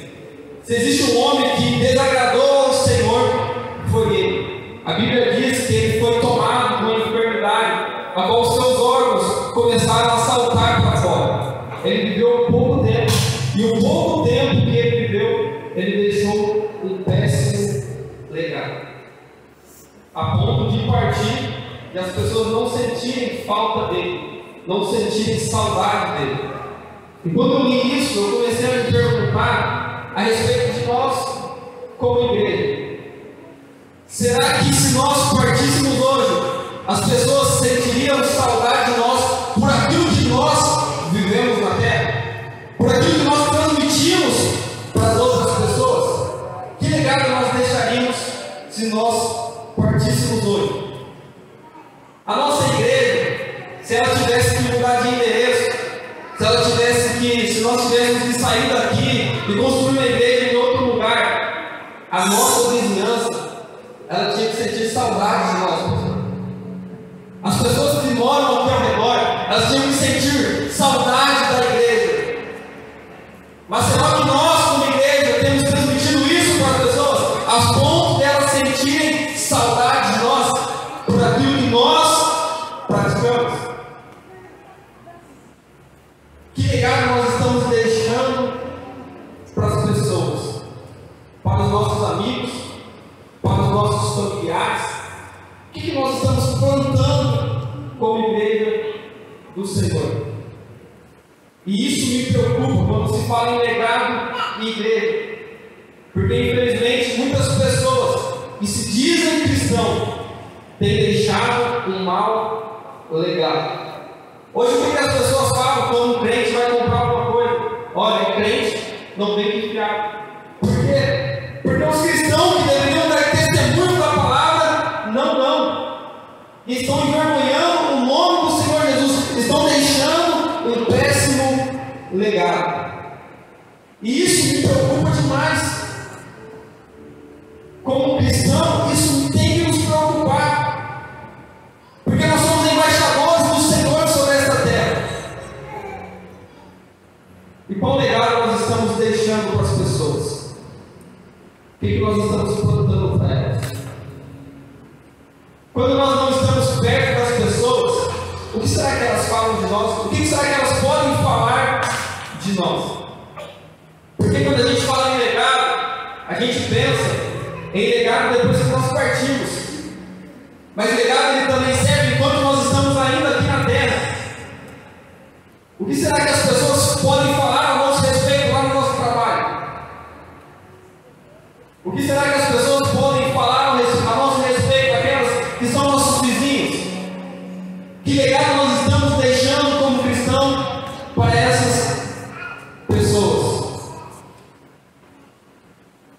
Se existe um homem que desagradou ao Senhor, foi ele. A Bíblia diz que ele foi tomado por uma enfermidade, a qual os seus órgãos começaram a saltar para fora. Ele viveu pouco tempo, e o pouco tempo que ele viveu, ele deixou um péssimo legado, a ponto de partir e as pessoas não sentirem falta dele, não sentirem saudade dele. E quando eu li isso, eu comecei a me perguntar a respeito de nós como igreja. Será que se nós partíssemos hoje, as pessoas sentiriam saudade de nós por aquilo que nós vivemos na terra? Por aquilo que nós transmitimos para as outras pessoas? Que legado nós deixaríamos se nós partíssemos hoje? A nossa igreja, se ela tivesse que mudar de endereço, se nós tivéssemos que sair daqui e construir uma igreja em outro lugar, a nossa vizinhança, ela tinha que sentir saudade de nós, pessoal. As pessoas que moram aqui ao redor, elas tinham que sentir saudade da igreja. Mas será que nós, como igreja, temos transmitido isso para as pessoas, a ponto de elas sentirem saudade de nós por aquilo que nós praticamos? Que legado nós estamos deixando para as pessoas, para os nossos amigos, para os nossos familiares? O que nós estamos plantando como igreja do Senhor? E isso me preocupa quando se fala em legado e igreja, porque infelizmente muitas pessoas que se dizem cristãos têm deixado legado. Hoje o que as pessoas falam quando um crente vai comprar alguma coisa? Olha, crente não vem de fiado. Por quê? Porque os cristãos que deveriam dar testemunho da palavra, não dão. E estão envergonhando o nome do Senhor Jesus. Estão deixando um péssimo legado. E isso me preocupa demais. Como cristão, isso tem que nos preocupar. Porque nós somos embaixadores do Senhor sobre esta terra. E qual legado nós estamos deixando para as pessoas? O que nós estamos plantando para elas? Quando nós não estamos perto das pessoas, o que será que elas falam de nós? O que será que elas podem falar de nós? Porque quando a gente fala em legado, a gente pensa em legado depois que nós partimos. Mas legado ele também serve enquanto nós estamos ainda aqui na terra. O que será que as pessoas podem falar a nosso respeito lá no nosso trabalho? O que será que as pessoas podem falar a nosso respeito, aquelas que são nossos vizinhos? Que legado nós estamos deixando como cristão para essas pessoas?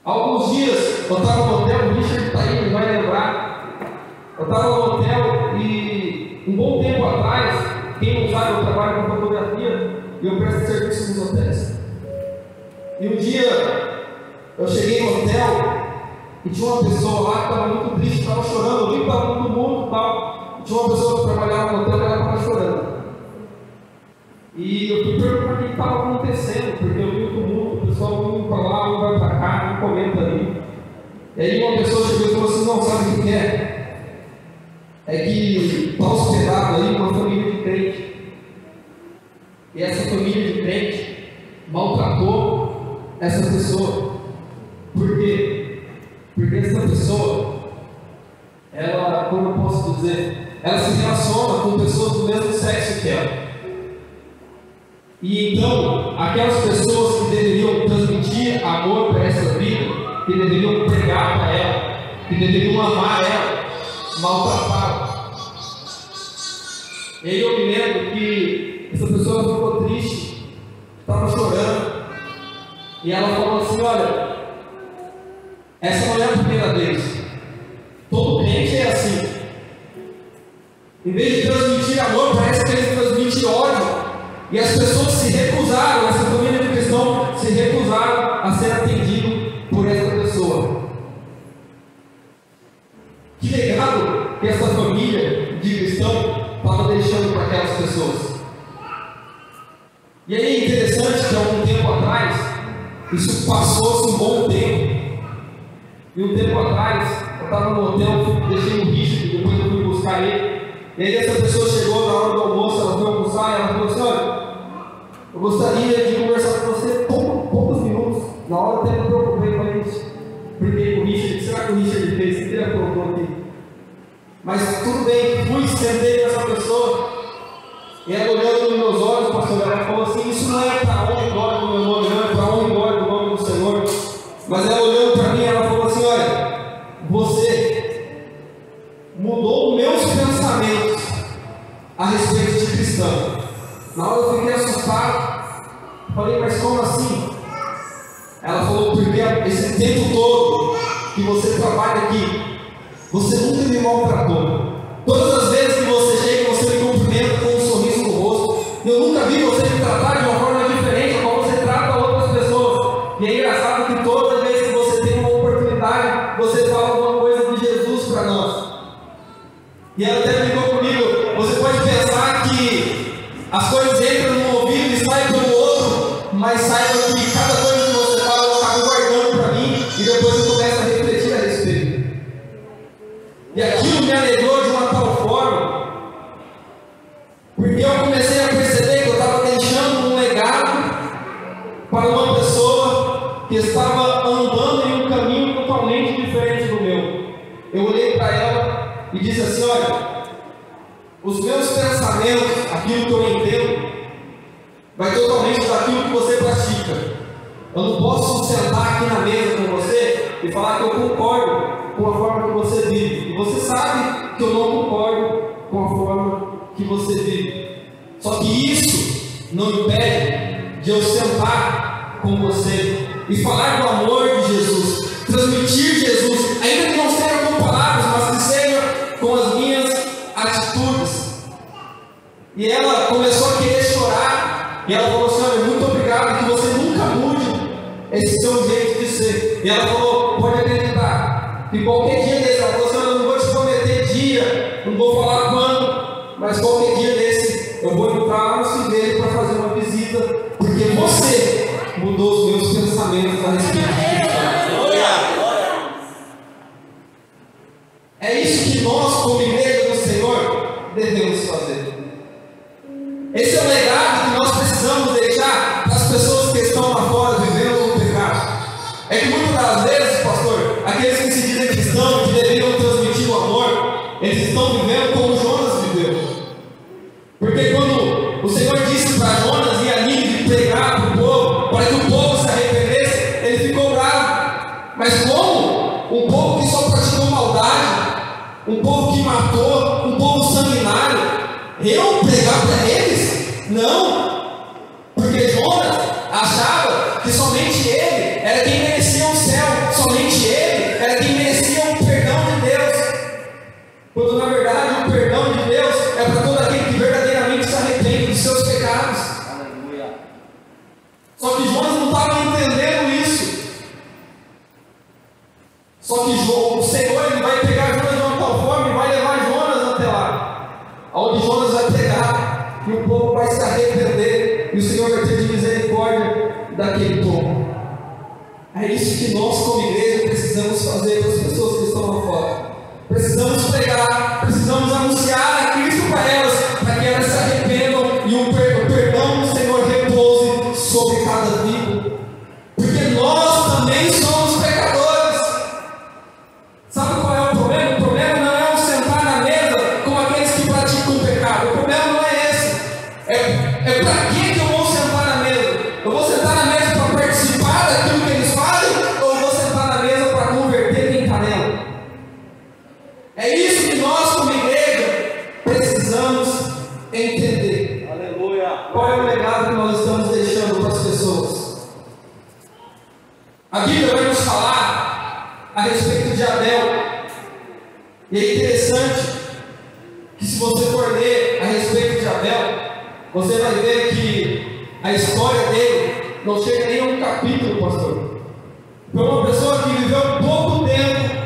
Há alguns dias eu estava no hotel, o Richard está aí, ele vai lembrar. Eu estava no hotel e um bom tempo atrás, quem não sabe, eu trabalho com fotografia e eu presto serviço nos hotéis. E um dia eu cheguei no hotel e tinha uma pessoa lá que estava muito triste, estava chorando, eu vi que estava todo mundo e tal. E tinha uma pessoa que trabalhava no hotel e ela estava chorando. E eu fui perguntar o que estava acontecendo, porque eu vi o tumulto, o pessoal um para lá, um vai para cá, um comenta ali. E aí uma pessoa chegou e falou assim: não, sabe o que é? É que está hospedado aí uma família de crente. E essa família de crente maltratou essa pessoa. Por quê? Porque essa pessoa, ela, como eu posso dizer, ela se relaciona com pessoas do mesmo sexo que ela. E então, aquelas pessoas que deveriam transmitir amor para essa vida, que deveriam pregar para ela, que deveriam amar ela, maltrataram. E aí eu me lembro que essa pessoa ficou triste, estava chorando, e ela falou assim: olha, essa não é a primeira vez. Todo crente é assim. Em vez de transmitir amor, parece que eles transmitem ódio. E as pessoas se recusaram, essa família de cristão se recusaram a ser atendido por essa pessoa. Que legado que essa família de cristão estava deixando para aquelas pessoas. E aí é interessante que há algum tempo atrás, isso passou-se um bom tempo. E um tempo atrás, eu estava no hotel, deixei um Richard, depois eu fui buscar ele. E aí essa pessoa chegou na hora do almoço, ela foi almoçar e ela falou assim: olha, eu gostaria de conversar com você poucos minutos. Na hora até me preocupei com isso. Porque o Richard, será que o Richard fez? O que ele colocou aqui? Mas tudo bem, fui, sentei com essa pessoa. E ela olhando nos meus olhos, pastor, ela falou assim: isso não é para onde glória do meu nome, não é para onde glória do nome do Senhor. Mas ela olhando para mim, ela falou assim: olha, você mudou meus pensamentos a respeito de cristão. Na hora eu fiquei assustado. Falei: mas como assim? Ela falou: porque esse tempo todo que você trabalha aqui, você nunca me maltratou. Todas as vezes que você chega, você me cumprimenta com um sorriso no rosto. Eu nunca vi você me tratar de uma forma diferente a como você trata outras pessoas. E é engraçado que toda vez que você tem uma oportunidade, você fala alguma coisa de Jesus para nós. E ela até brincou comigo: você pode pensar que as coisas entram num ouvido e saem pelo outro, mas saiba que cada coisa que você fala eu acabo guardando para mim e depois eu começo a refletir a respeito. E aquilo me alegrou de uma tal forma, porque eu comecei a perceber que eu estava deixando um legado para uma pessoa que estava andando em um caminho totalmente diferente do meu. Eu olhei para ela e disse assim: olha, os meus pensamentos, aquilo que eu entendo, vai totalmente daquilo que você pratica. Eu não posso sentar aqui na mesa com você e falar que eu concordo com a forma que você vive. E você sabe que eu não concordo com a forma que que isso não impede de eu sentar com você e falar do amor de Jesus, transmitir Jesus, ainda que não seja com palavras, mas que seja com as minhas atitudes. E ela começou a querer chorar, e ela falou assim: olha, muito obrigado, que você nunca mude esse seu jeito de ser. E ela falou: pode acreditar, que qualquer dia desse, ela falou assim: eu não vou te prometer dia, não vou falar quando, mas qualquer dia desse eu vou entrar lá no Civeiro para fazer uma visita, porque você mudou os meus pensamentos a respeito de Cristo. É isso que nós, como igreja do Senhor, devemos fazer. Esse é o legado que nós precisamos deixar para as pessoas que estão lá fora vivendo no pecado. É que muitas das vezes, pastor, aqueles que se dizem cristãos, que deveriam transmitir o amor, eles estão vivendo como Jonas viveu. Porque quando o Senhor disse para Jonas e a Nínive pregar para o povo, para que o povo se arrependesse, ele ficou bravo. Mas como um povo que só praticou maldade, um povo que matou, um povo sanguinário, eu pregar para eles? Não! Porque Jonas achava que somente ele era quem merecia o céu, somente ele era quem merecia o perdão de Deus. Quando na verdade o perdão de Deus é para todo aquele que verdadeiramente se arrepende dos seus pecados. Aleluia. Só que Jonas não estava entendendo isso. Só que o Senhor ele vai pegar Jonas de uma tal forma e vai levar Jonas até lá, onde Jonas vai pregar, e o povo vai se arrepender, e o Senhor vai ter de misericórdia daquele povo. É isso que nós, como igreja, precisamos fazer para as pessoas que estão lá fora. Precisamos pregar, precisamos anunciar a Cristo para elas, para que elas se arrependam e o perdão do Senhor repouse sobre cada vida. Porque nós também somos pecadores. Sabe qual é o problema? O problema não é o sentar na mesa com aqueles que praticam o pecado. O problema não é esse. É para que eu vou sentar na mesa? Eu vou sentar na mesa para participar daquilo que eles fazem, ou eu vou sentar na mesa para converter quem está nela? É isso que nós, como igreja, precisamos entender. Aleluia. Qual é o legado que nós estamos deixando para as pessoas? A Bíblia vai nos falar a respeito de Abel. E é interessante que, se você for ler a respeito de Abel, você vai ver que a história dele não chega nem a um capítulo, pastor. Foi uma pessoa que viveu pouco tempo,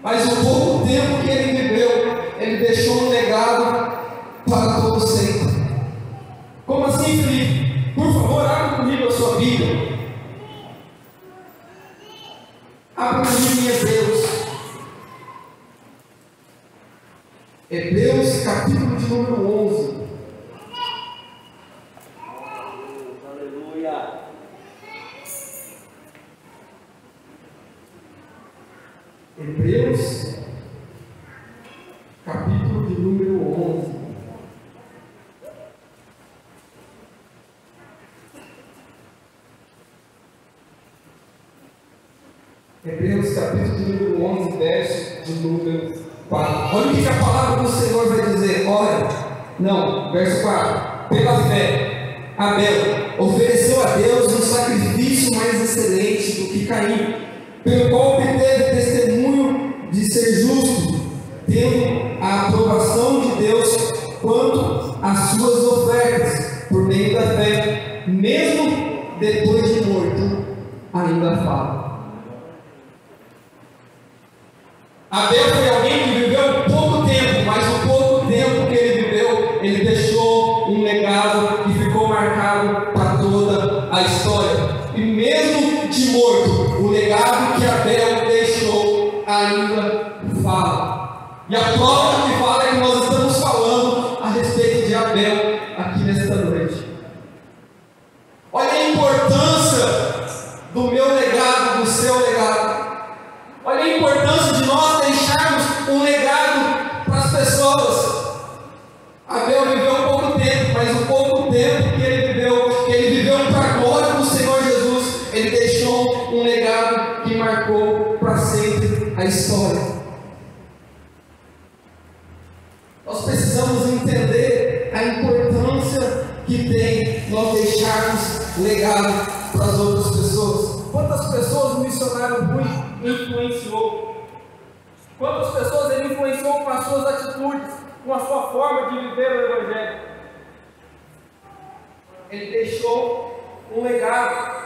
mas o pouco tempo que ele viveu, ele deixou um legado para todo sempre. Como assim, Felipe? Por favor, abra comigo a sua Bíblia. Abra comigo em Hebreus. Hebreus, capítulo de número 11. Aleluia. Hebreus, capítulo de número 11. Hebreus, capítulo de número 11, verso de número 4. Olha o que a palavra do Senhor vai dizer. Olha, não, verso 4. Pela fé, Abel ofereceu a Deus um sacrifício mais excelente do que Caim, pelo qual obteve testemunho de ser justo, tendo a aprovação de Deus quanto às suas ofertas, por meio da fé, mesmo depois de morto, ainda fala. Abel foi alguém que viveu pouco tempo, mas o pouco tempo que ele viveu, ele deixou um legado que ficou marcado para toda a história. E mesmo de morto, o legado que Abel deixou ainda fala. E a prova que fala é que nós estamos falando a respeito de Abel aqui nesta noite. Olha a importância do meu legado, do seu legado. Olha a importância de nós deixarmos um legado para as pessoas. Abel viveu pouco tempo, mas o pouco tempo que ele viveu para a glória do Senhor Jesus, ele deixou um legado que marcou para sempre a história. Nós precisamos entender a importância que tem nós deixarmos legado para as outras pessoas? Quantas pessoas o missionário Rui influenciou? Quantas pessoas ele influenciou com as suas atitudes, com a sua forma de viver o Evangelho? Ele deixou um legado.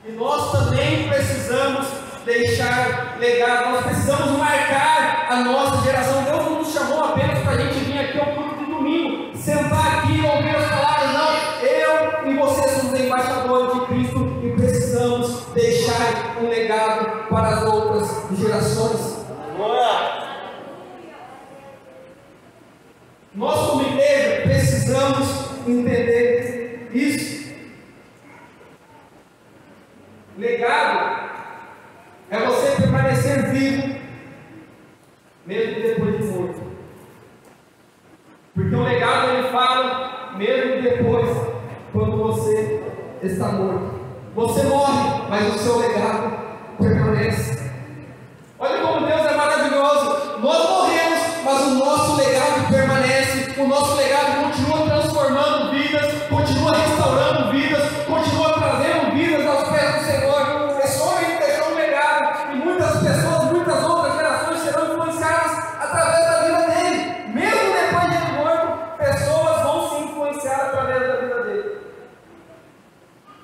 E nós também precisamos deixar legado, nós precisamos marcar a nossa geração. Deus não nos chamou apenas para a gente vir aqui ao culto de domingo, sentar aqui e ouvir as palavras, não. Eu e você somos embaixadores de Cristo e precisamos deixar um legado para as outras gerações. Nós, como igreja, precisamos entender isso. Legado é você permanecer vivo, mesmo depois de morto. Porque o legado ele fala, mesmo depois, quando você está morto. Você morre, mas o seu legado permanece. Olha como Deus é maravilhoso. Nós morremos, mas o nosso legado permanece. O nosso legado continua transformando vidas, continua restaurando vidas, continua trazendo vidas aos pés do Senhor. Esse homem deixou um legado e muitas pessoas, muitas outras gerações serão influenciadas através da vida dele. Mesmo depois de morto, pessoas vão se influenciar através da vida dele.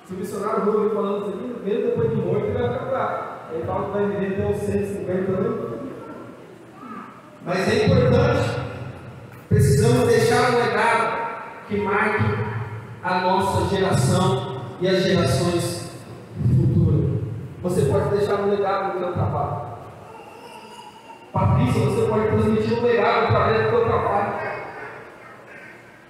Se o missionário Rui falando isso aqui, mesmo depois de morto, ele vai ficar bravo. Ele fala que vai viver até os 150 anos. Mas é importante, precisamos deixar um legado que marque a nossa geração e as gerações futuras. Você pode deixar um legado no seu trabalho. Patrícia, você pode transmitir um legado através do seu trabalho,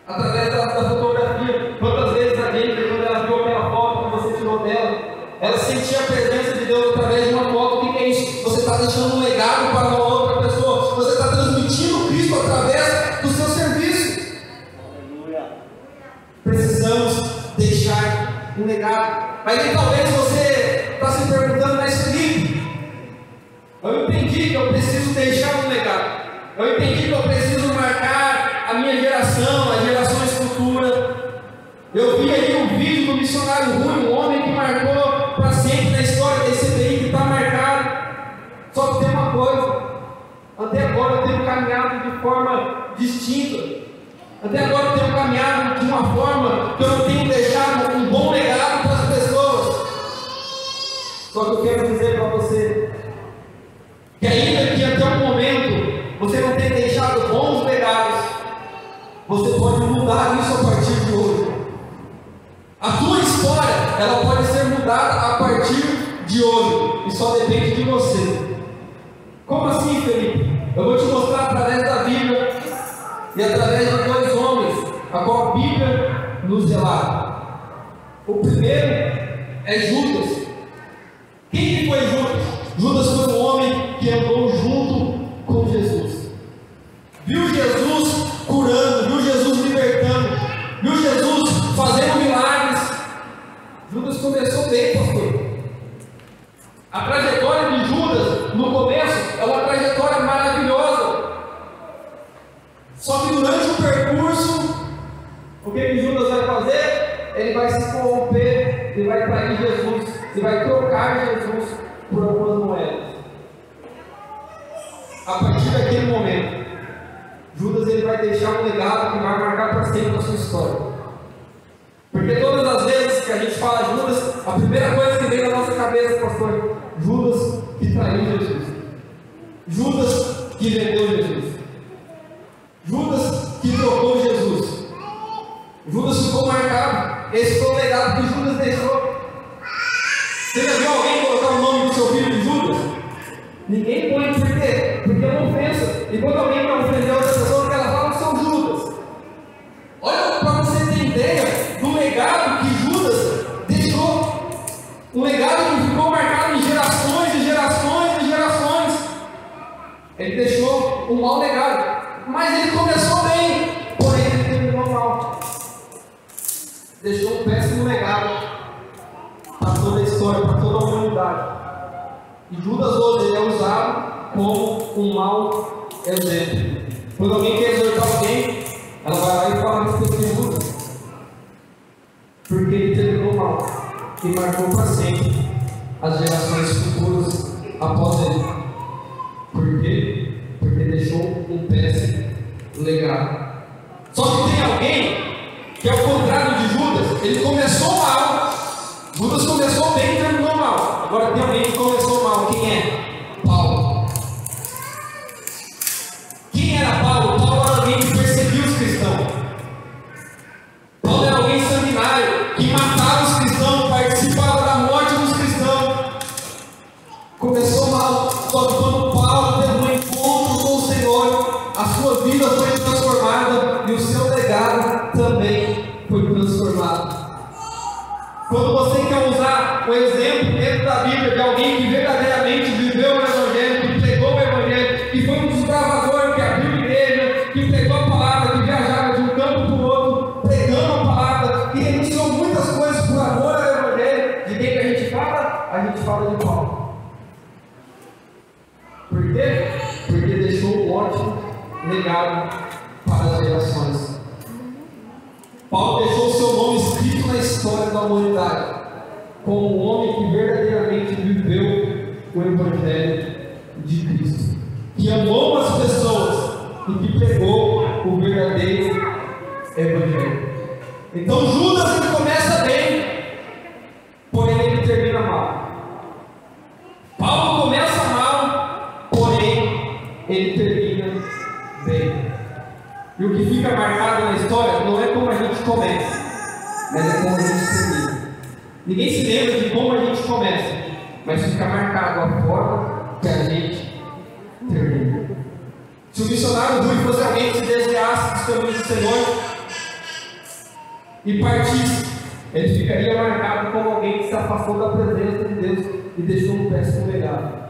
através da fotografia. Quantas vezes a gente, quando ela viu aquela foto que você tirou dela, ela sentia a presença de Deus através de uma foto. O que é isso? Você está deixando um legado para uma outra pessoa. Você está transmitindo Cristo através do seu serviço. Aleluia. Precisamos deixar um legado. Mas aí, talvez você está se perguntando, mas Felipe, eu entendi que eu preciso deixar um legado. Eu entendi que eu preciso marcar a minha geração, as gerações futuras. Eu vi aí um vídeo do missionário Rui, um homem que marcou para sempre na história desse ICBI, que está marcado. Só que tem uma coisa: até agora eu tenho caminhado de forma distinta. Até agora eu tenho caminhado de uma forma que eu não tenho deixado um bom legado para as pessoas. Só que eu quero dizer para você que ainda que até o momento você não tenha deixado bons legados, você pode mudar isso a partir de hoje. A tua história, ela pode ser mudada a partir de hoje, e só depende de você. Como assim, Felipe? Eu vou te mostrar através da Bíblia e através de dois homens, a qual a Bíblia nos relata. O primeiro é Judas. Quem que foi Judas? Judas foi um homem que andou junto com Jesus. Viu Jesus curando, viu Jesus libertando, viu Jesus fazendo milagres. Judas começou bem, pastor. A trajetória de Judas, no começo, é uma trajetória maravilhosa. Só que durante o percurso, o que Judas vai fazer? Ele vai se corromper, ele vai trair Jesus, ele vai trocar Jesus por algumas moedas. A partir daquele momento, Judas ele vai deixar um legado que vai marcar para sempre a sua história. Porque todas as vezes que a gente fala Judas, a primeira coisa que vem na nossa cabeça, pastor, Judas que traiu Jesus, Judas que vendeu Jesus, Judas que trocou Jesus. Judas ficou marcado. Esse foi o legado que Judas deixou. Você já viu alguém colocar o nome do seu filho de Judas? Ninguém põe. Por quê? Porque é uma ofensa. E quando alguém vai ofender outra pessoa, ela fala que são Judas. Olha para você ter ideia do legado que Judas deixou. Um legado que ficou marcado em gerações e gerações e gerações. Ele deixou um mau legado. Mas ele começou bem, porém ele terminou mal. Deixou um péssimo legado para toda a história, para toda a humanidade. E Judas hoje ele é usado como um mau exemplo. Quando alguém quer exortar alguém, ela vai lá e fala a respeito de Judas, porque ele terminou mal e marcou para sempre as gerações futuras após ele. Por quê? Porque deixou um péssimo legado. Só que tem alguém que, ao contrário de Judas, ele começou mal. Judas começou bem e terminou mal. Agora tem alguém que começou mal. Quem é? Paulo. Quem era Paulo? Paulo era alguém que perseguia os cristãos. Paulo era alguém sanguinário, que matava os cristãos, participava da morte dos cristãos. Começou mal, só que quando Paulo teve um encontro com o Senhor, a sua vida foi transformada e o seu legado também foi transformado. Quando você quer usar o exemplo dentro da Bíblia de alguém que verdadeiramente viveu o Evangelho, que pregou o Evangelho, que foi um desbravador, que abriu igreja, que pregou a palavra, que viajava de um campo para o outro, pregando a palavra, que renunciou muitas coisas por amor ao Evangelho, de quem que a gente fala? A gente fala de Paulo. Por quê? Porque deixou um ótimo legado para as gerações. Paulo deixou o seu nome escrito na história da humanidade como um homem que verdadeiramente viveu o Evangelho de Cristo, que amou as pessoas e que pregou o verdadeiro Evangelho. Então Judas ele começa bem, porém ele termina mal. Paulo começa mal, porém ele termina bem. E o que fica marcado na história não é como a gente começa, mas é como a gente termina. Ninguém se lembra de como a gente começa, mas fica marcado a forma que a gente termina. Se o missionário Rui fosse alguém que se desviasse dos caminhos do Senhor e partisse, ele ficaria marcado como alguém que se afastou da presença de Deus e deixou um péssimo legado.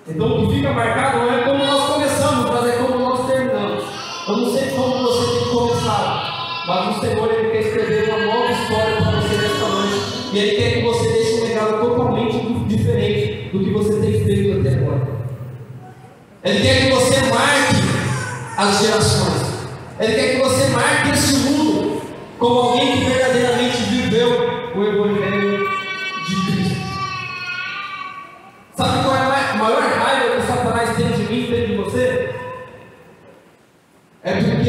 Então o que fica marcado não é como nós começamos, mas é como nós terminamos. Eu não sei como você tem começado, mas o Senhor ele quer escrever uma nova história para você nesta noite. E Ele quer que você deixe um legado totalmente diferente do que você tem feito até agora. Ele quer que você marque as gerações. Ele quer que você marque esse mundo como alguém que verdadeiramente viveu o Evangelho de Cristo. Sabe qual é a maior raiva que Satanás tem de mim e tem de você? É porque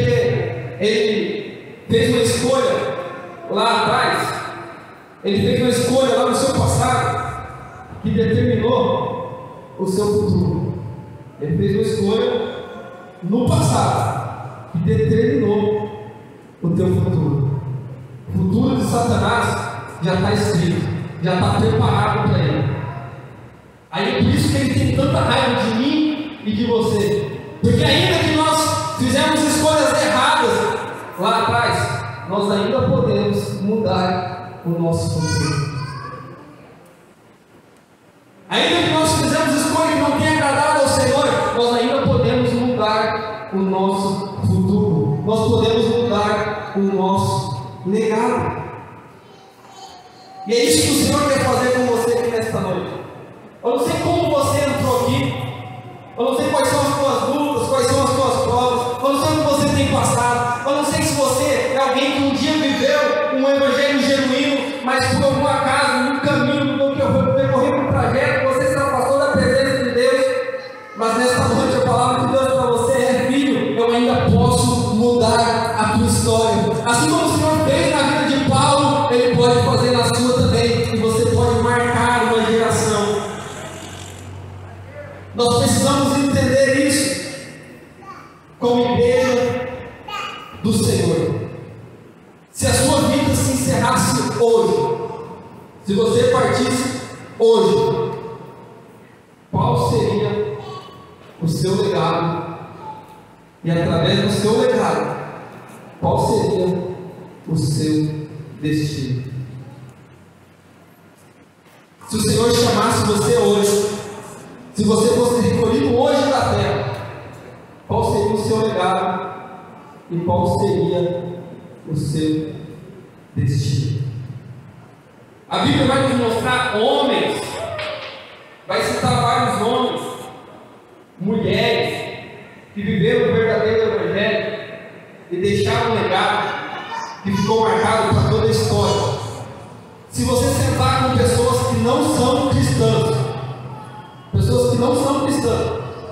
ele fez uma escolha lá atrás, ele fez uma escolha lá no seu passado que determinou o seu futuro. Ele fez uma escolha no passado que determinou o teu futuro. O futuro de Satanás já está escrito, já está preparado para ele. Aí é por isso que ele tem tanta raiva de mim e de você. Porque ainda que nós fizemos escolhas erradas lá atrás, nós ainda podemos mudar o nosso futuro. Ainda que nós fizemos escolhas que não tenham agradado ao Senhor, nós ainda podemos mudar o nosso futuro. Nós podemos mudar o nosso legado. E é isso que o Senhor quer fazer com você aqui nesta noite. Eu não sei como você entrou aqui, eu não sei quais são as tuas lutas, quais são as tuas provas, eu não sei o que você tem passado, eu não sei se você é alguém que um dia viveu um evangelho genuíno, mas por algum acaso, no caminho, no que eu vou percorrer um trajeto, você se afastou da presença de Deus. Mas nesta noite a palavra de Deus para você é: filho, eu ainda posso mudar a tua história. Assim como o Senhor fez na vida de Paulo, Ele pode fazer na sua também, e você pode marcar uma geração. Nós precisamos entender isso como igreja do Senhor. Se a sua vida se encerrasse hoje, se você partisse hoje, qual seria o seu legado? E através do seu legado, qual seria o seu destino? Se o Senhor chamasse você hoje, se você fosse recolhido hoje da terra, qual seria o seu legado e qual seria o seu destino? A Bíblia vai nos mostrar homens, vai citar vários homens, mulheres que viveram o verdadeiro evangelho e deixaram um legado que ficou marcado para toda a história. Se você sentar com pessoas que não são cristãs,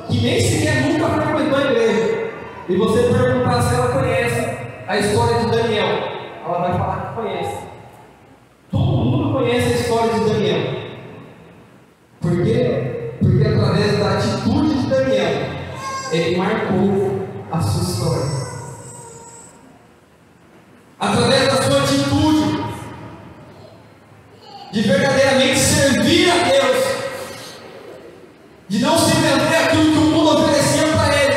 que nem sequer nunca frequentou a igreja, e você perguntar se ela conhece a história de Daniel, ela vai falar que conhece. Todo mundo conhece a história de Daniel. Por quê? Porque através da atitude de Daniel, ele marcou a sua história. Através da sua atitude de verdadeiramente servir a Deus, de não se vender aquilo que o mundo oferecia para ele,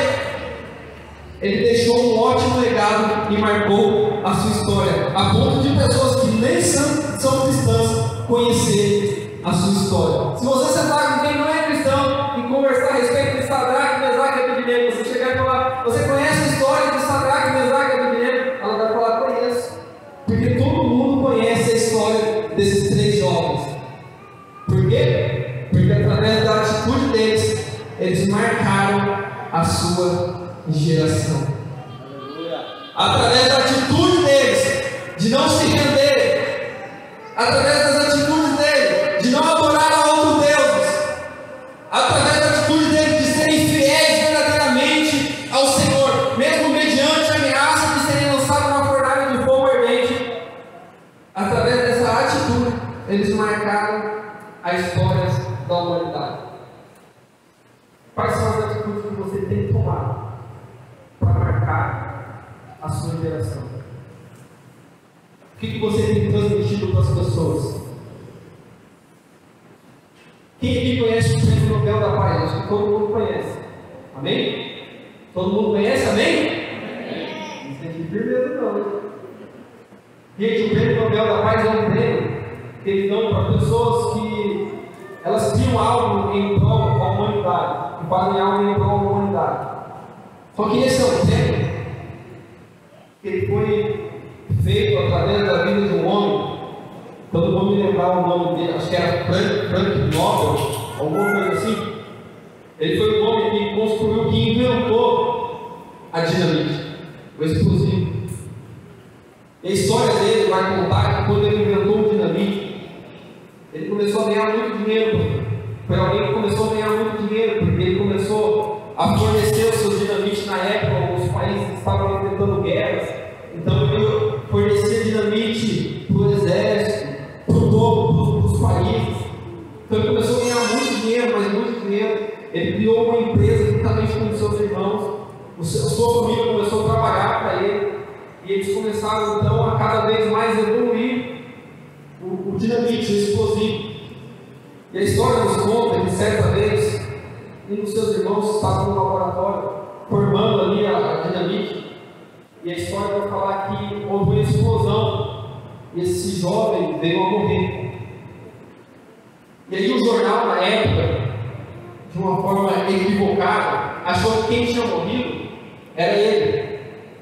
ele deixou um ótimo legado e marcou a sua história, a ponto de pessoas que nem são cristãs conhecerem a sua história. Se você sentar com quem não é cristão e conversar a respeito de Sadraque, Mesaque e Abednego, você chegar e falar, você conhece a história de Sadraque, Mesaque e Abednego? Ela vai falar, conheço, porque todo mundo conhece a história desses 3 jovens. Por quê? Porque através da atitude deles, eles marcaram a sua geração. Através da atitude deles, de não se render, através das atitudes deles, de não adorar a outros deuses, através da atitude deles de serem fiéis verdadeiramente ao Senhor, mesmo mediante a ameaça de serem lançados numa fornalha de fogo ardente, através dessa atitude, eles marcaram a história da humanidade. Quais são as atitudes que você tem que tomar para marcar a sua geração? O que você tem transmitido para as pessoas? Quem aqui conhece o Prêmio Nobel da Paz? Acho que todo mundo conhece. Amém? Todo mundo conhece? Amém? Não tem que vir mesmo não, né? Gente, o Prêmio Nobel da Paz é um prêmio que eles dão para pessoas que elas criam algo em prol da humanidade, que fazem algo em prol da humanidade. Só que esse é um prêmio que ele foi feito através da vida de um homem. Então não vou me lembrar o nome dele, acho que era Frank Nobel, alguma coisa assim. Ele foi o homem que construiu, que inventou a dinamite, o explosivo. E a história dele vai contar que quando ele inventou o dinamite, ele começou a ganhar muito dinheiro. Foi alguém que começou a ganhar muito dinheiro, porque ele começou a fornecer os seus dinamites na época, os países estavam enfrentando guerras. Então ele fornecia dinamite para o exército, para o povo, para os países. Então ele começou a ganhar muito dinheiro, mas muito dinheiro. Ele criou uma empresa juntamente com os seus irmãos. A sua família começou a trabalhar para ele. E eles começaram então a cada vez mais evoluir o dinamite, o explosivo. E a história nos conta que certa vez um dos seus irmãos estava no laboratório formando ali a dinamite. E a história vai falar que houve uma explosão e esse jovem veio a morrer. E aí o jornal na época, de uma forma equivocada, achou que quem tinha morrido era ele.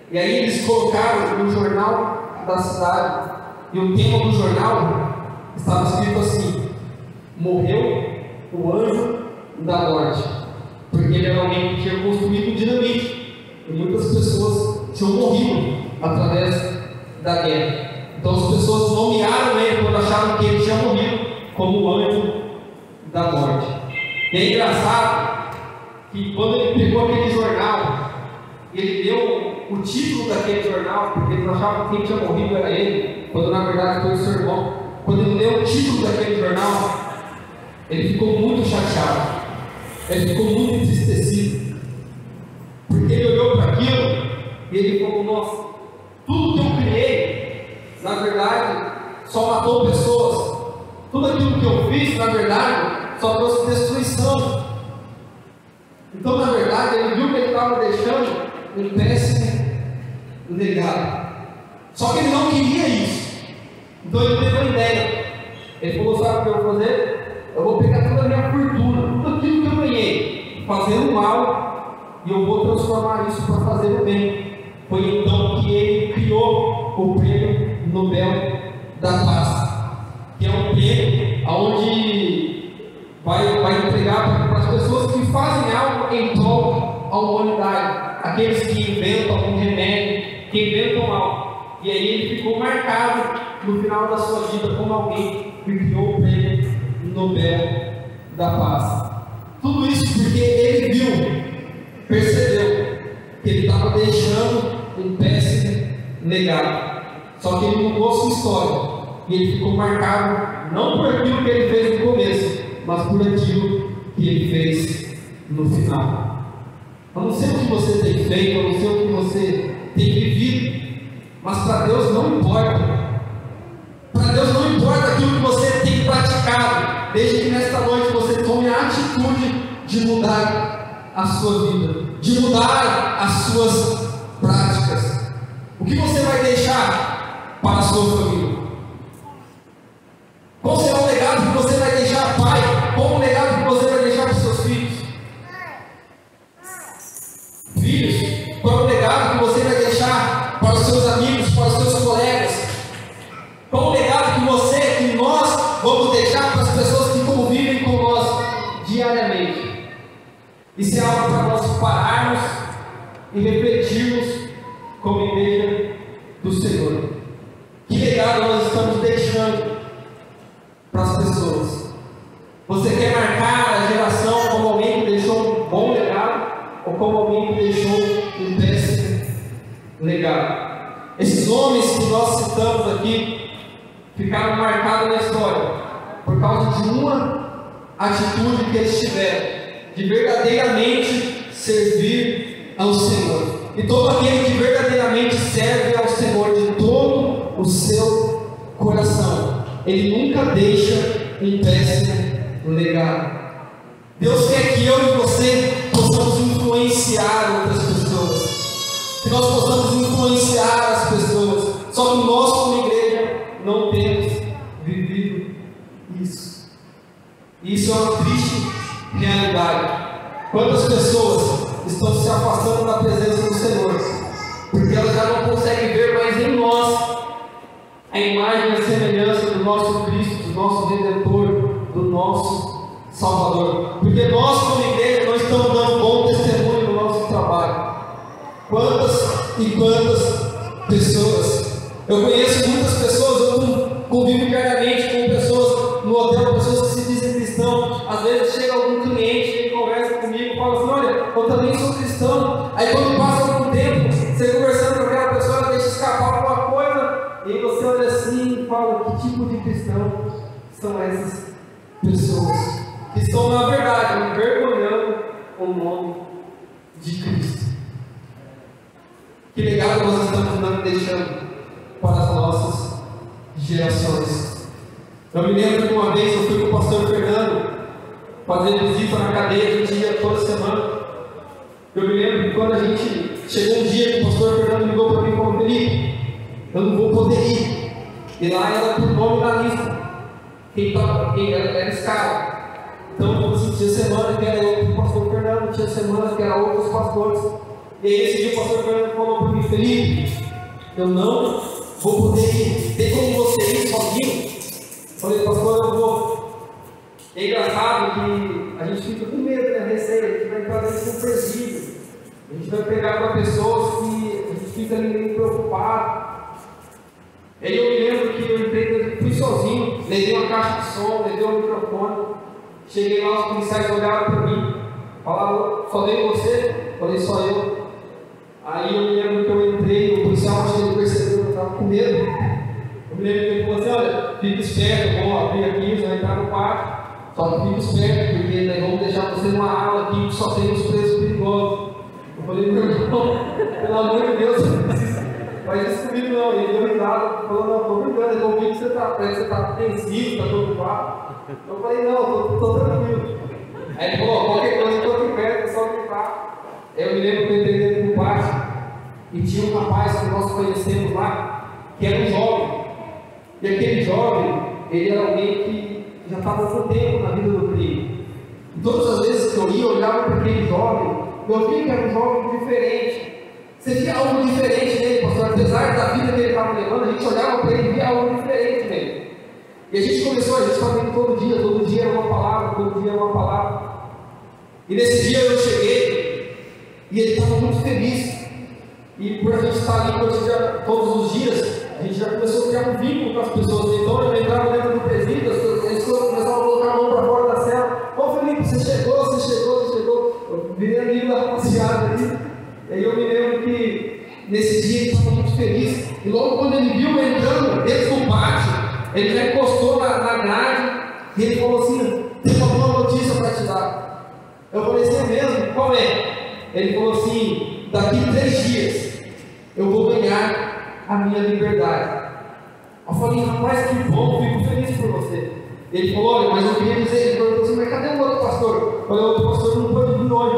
E aí eles colocaram no jornal da cidade, e o tema do jornal estava escrito assim: morreu o anjo da morte, porque ele era alguém que tinha construído dinamite, e muitas pessoas tinham morrido através da guerra. Então as pessoas nomearam ele quando acharam que ele tinha morrido como o anjo da morte. E é engraçado que quando ele pegou aquele jornal, ele deu o título daquele jornal, porque eles achavam que quem tinha morrido era ele, quando na verdade foi o seu irmão. Quando ele deu o título daquele jornal, ele ficou muito chateado, ele ficou muito entristecido, porque ele olhou para aquilo e ele falou: nossa, tudo que eu criei, na verdade, só matou pessoas. Tudo aquilo que eu fiz, na verdade, só trouxe destruição. Então, na verdade, ele viu que ele estava deixando um péssimo legado. Só que ele não queria isso. Então ele teve uma ideia. Ele falou: sabe o que eu vou fazer? Eu vou pegar toda a minha fortuna, tudo aquilo que eu ganhei, fazendo mal, e eu vou transformar isso para fazer o bem. Foi então que ele criou o Prêmio Nobel da Paz, que é um prêmio onde vai entregar para as pessoas que fazem algo em prol da humanidade, aqueles que inventam um remédio, quem vem com mal. E aí ele ficou marcado no final da sua vida como alguém que criou o prêmio Nobel da Paz. Tudo isso porque ele viu, percebeu que ele estava deixando um péssimo legado. Só que ele mudou sua história e ele ficou marcado não por aquilo que ele fez no começo, mas por aquilo que ele fez no final. Eu não sei o que você tem feito, eu não sei o que você tem vivido, mas para Deus não importa. Para Deus não importa aquilo que você tem praticado, desde que nesta noite você tome a atitude de mudar a sua vida, de mudar as suas práticas. O que você vai deixar para a sua família? Qual será o legado que você vai deixar, pai? Qual o legado que você vai deixar para os seus filhos? Filhos, qual o legado que você vai deixar para os seus amigos, para os seus colegas? Qual o legado que você, que nós vamos deixar para as pessoas que convivem com nós diariamente? Isso é algo para nós pararmos e refletirmos como igreja do Senhor. Que legado nós estamos deixando para as pessoas? Você quer marcar a geração como alguém que deixou um bom legado ou como alguém que deixou um péssimo legado? Esses homens que nós citamos aqui ficaram marcados na história por causa de uma atitude que eles tiveram de verdadeiramente servir ao Senhor. E todo aquele que verdadeiramente serve ao Senhor de todo o seu coração, ele nunca deixa um péssimo legado. Deus quer que eu e você possamos influenciar outras pessoas, que nós possamos influenciar as pessoas. Só que nós, como igreja, não temos vivido isso. E isso é uma triste realidade. Quantas pessoas estão se afastando da presença do Senhor, porque elas já não conseguem ver mais em nós a imagem e a semelhança do nosso Cristo, do nosso Redentor, do nosso Salvador. Porque nós, como igreja, não estamos dando bom testemunho no nosso trabalho. Quantas e quantas pessoas? Eu conheço muitas pessoas, eu convivo diariamente com pessoas no hotel, pessoas que se dizem cristãos. Às vezes chega algum cliente que conversa comigo e fala assim: olha, eu também sou cristão. Aí quando passa algum tempo, você conversando com aquela pessoa, ela deixa escapar alguma coisa, e você olha assim e fala: que tipo de cristão são essas pessoas? Que estão, na verdade, envergonhando o nome de Cristo. Que legado nós estamos deixando para as nossas gerações? Eu me lembro que uma vez eu fui com o pastor Fernando fazer visita na cadeia, a gente ia toda semana. Eu me lembro que quando a gente chegou um dia que o pastor Fernando ligou para mim e falou: Felipe, eu não vou poder ir. E lá era por nome da lista, quem era escala. Então, assim, tinha semana que era eu com o pastor Fernando, tinha semana que era outros pastores. E aí esse dia o pastor Fernando falou para mim: Felipe, eu não vou poder ir. Tem como você ir sozinho? Eu falei: pastor, eu vou. É engraçado que a gente fica com medo, né? Receio, a gente vai entrar dentro de um presídio. A gente vai pegar para pessoas que a gente fica meio preocupado. Aí eu me lembro que eu entrei, fui sozinho, levei uma caixa de som, levei um microfone. Cheguei lá, os policiais olharam para mim, falaram: só veio você? Falei: só eu. Aí eu me lembro que eu entrei, o policial, acho que ele percebeu que eu estava com medo. Eu me lembro que ele falou assim: olha, fica esperto, vou abrir aqui, você vai entrar no quarto. Só que fica esperto, porque nós vamos deixar você numa aula aqui que só tem os presos perigosos. Eu falei: meu irmão, pelo amor de Deus, faz isso comigo não. E ele deu risada, falou: não, estou brincando, eu ouvi que você está tensivo, está preocupado. Eu falei: não, estou tranquilo. Aí ele falou: qualquer coisa, estou aqui perto, só gritar. Aí eu me lembro que eu entrei dentro do quarto e tinha um rapaz que nós conhecemos lá, que era um jovem. E aquele jovem, ele era alguém que já estava há muito tempo na vida do crime. E todas as vezes que eu ia, eu olhava para aquele jovem, eu via que era um jovem diferente. Você via algo diferente nele, pastor. Apesar da vida que ele estava levando, a gente olhava para ele e via algo diferente nele. E a gente começou, a gente estava indo todo dia era uma palavra, todo dia era uma palavra. E nesse dia eu cheguei e ele estava muito feliz. E por a gente estar ali todos os dias, a gente já começou a criar um vínculo com as pessoas. Então eu entrava dentro do presídio, eles começavam a colocar a mão para fora da cela. Ô Felipe, você chegou. Eu virei amigo da rapaziada ali. E aí eu me lembro que nesse dia ele estava muito feliz. E logo quando ele viu eu entrando dentro do pátio, ele já encostou na grade e ele falou assim: tem uma boa notícia para te dar. Eu falei assim: é mesmo? Qual é? Ele falou assim: daqui 3 dias eu vou ganhar a minha liberdade. Eu falei: rapaz, que bom, fico feliz por você. Ele falou: olha, mas eu queria dizer, ele perguntou assim: mas cadê o outro pastor? Eu falei: o outro pastor não pôde vir hoje.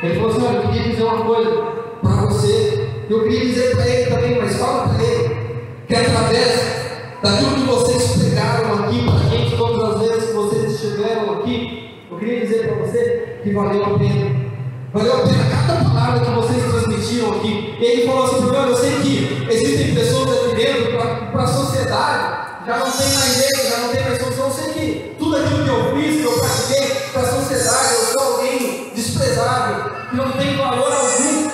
Ele falou assim: olha, eu queria dizer uma coisa para você. Eu queria dizer para ele também, mas fala para ele que através daquilo que vocês pregaram aqui para a gente, todas as vezes que vocês estiveram aqui, eu queria dizer para você que valeu a pena. Valeu a pena cada palavra que vocês transmitiram aqui. E ele falou assim: eu sei que existem pessoas aqui dentro para a sociedade, já não tem mais jeito, já não tem mais solução. Eu sei que tudo aquilo que eu fiz, que eu pratiquei para a sociedade, eu sou alguém desprezável, que não tem valor algum.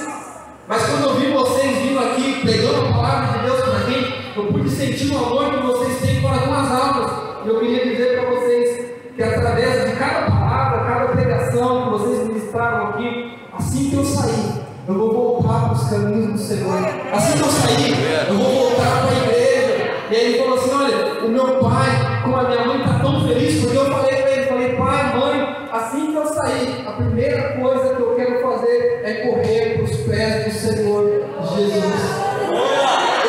Mas quando eu vi vocês vindo aqui, pregando a palavra de Deus para mim, eu pude sentir o amor que vocês têm para com as almas. E eu queria dizer para vocês que através de cada palavra, cada pregação que vocês ministraram aqui, assim que eu sair, eu vou voltar para os caminhos do Senhor. Assim que eu sair, eu vou voltar para a igreja. E aí ele falou assim: olha, o meu pai com a minha mãe está tão feliz, porque eu falei para ele, falei: pai, mãe, assim que eu sair, a primeira coisa que eu quero fazer é correr para os pés do Senhor Jesus.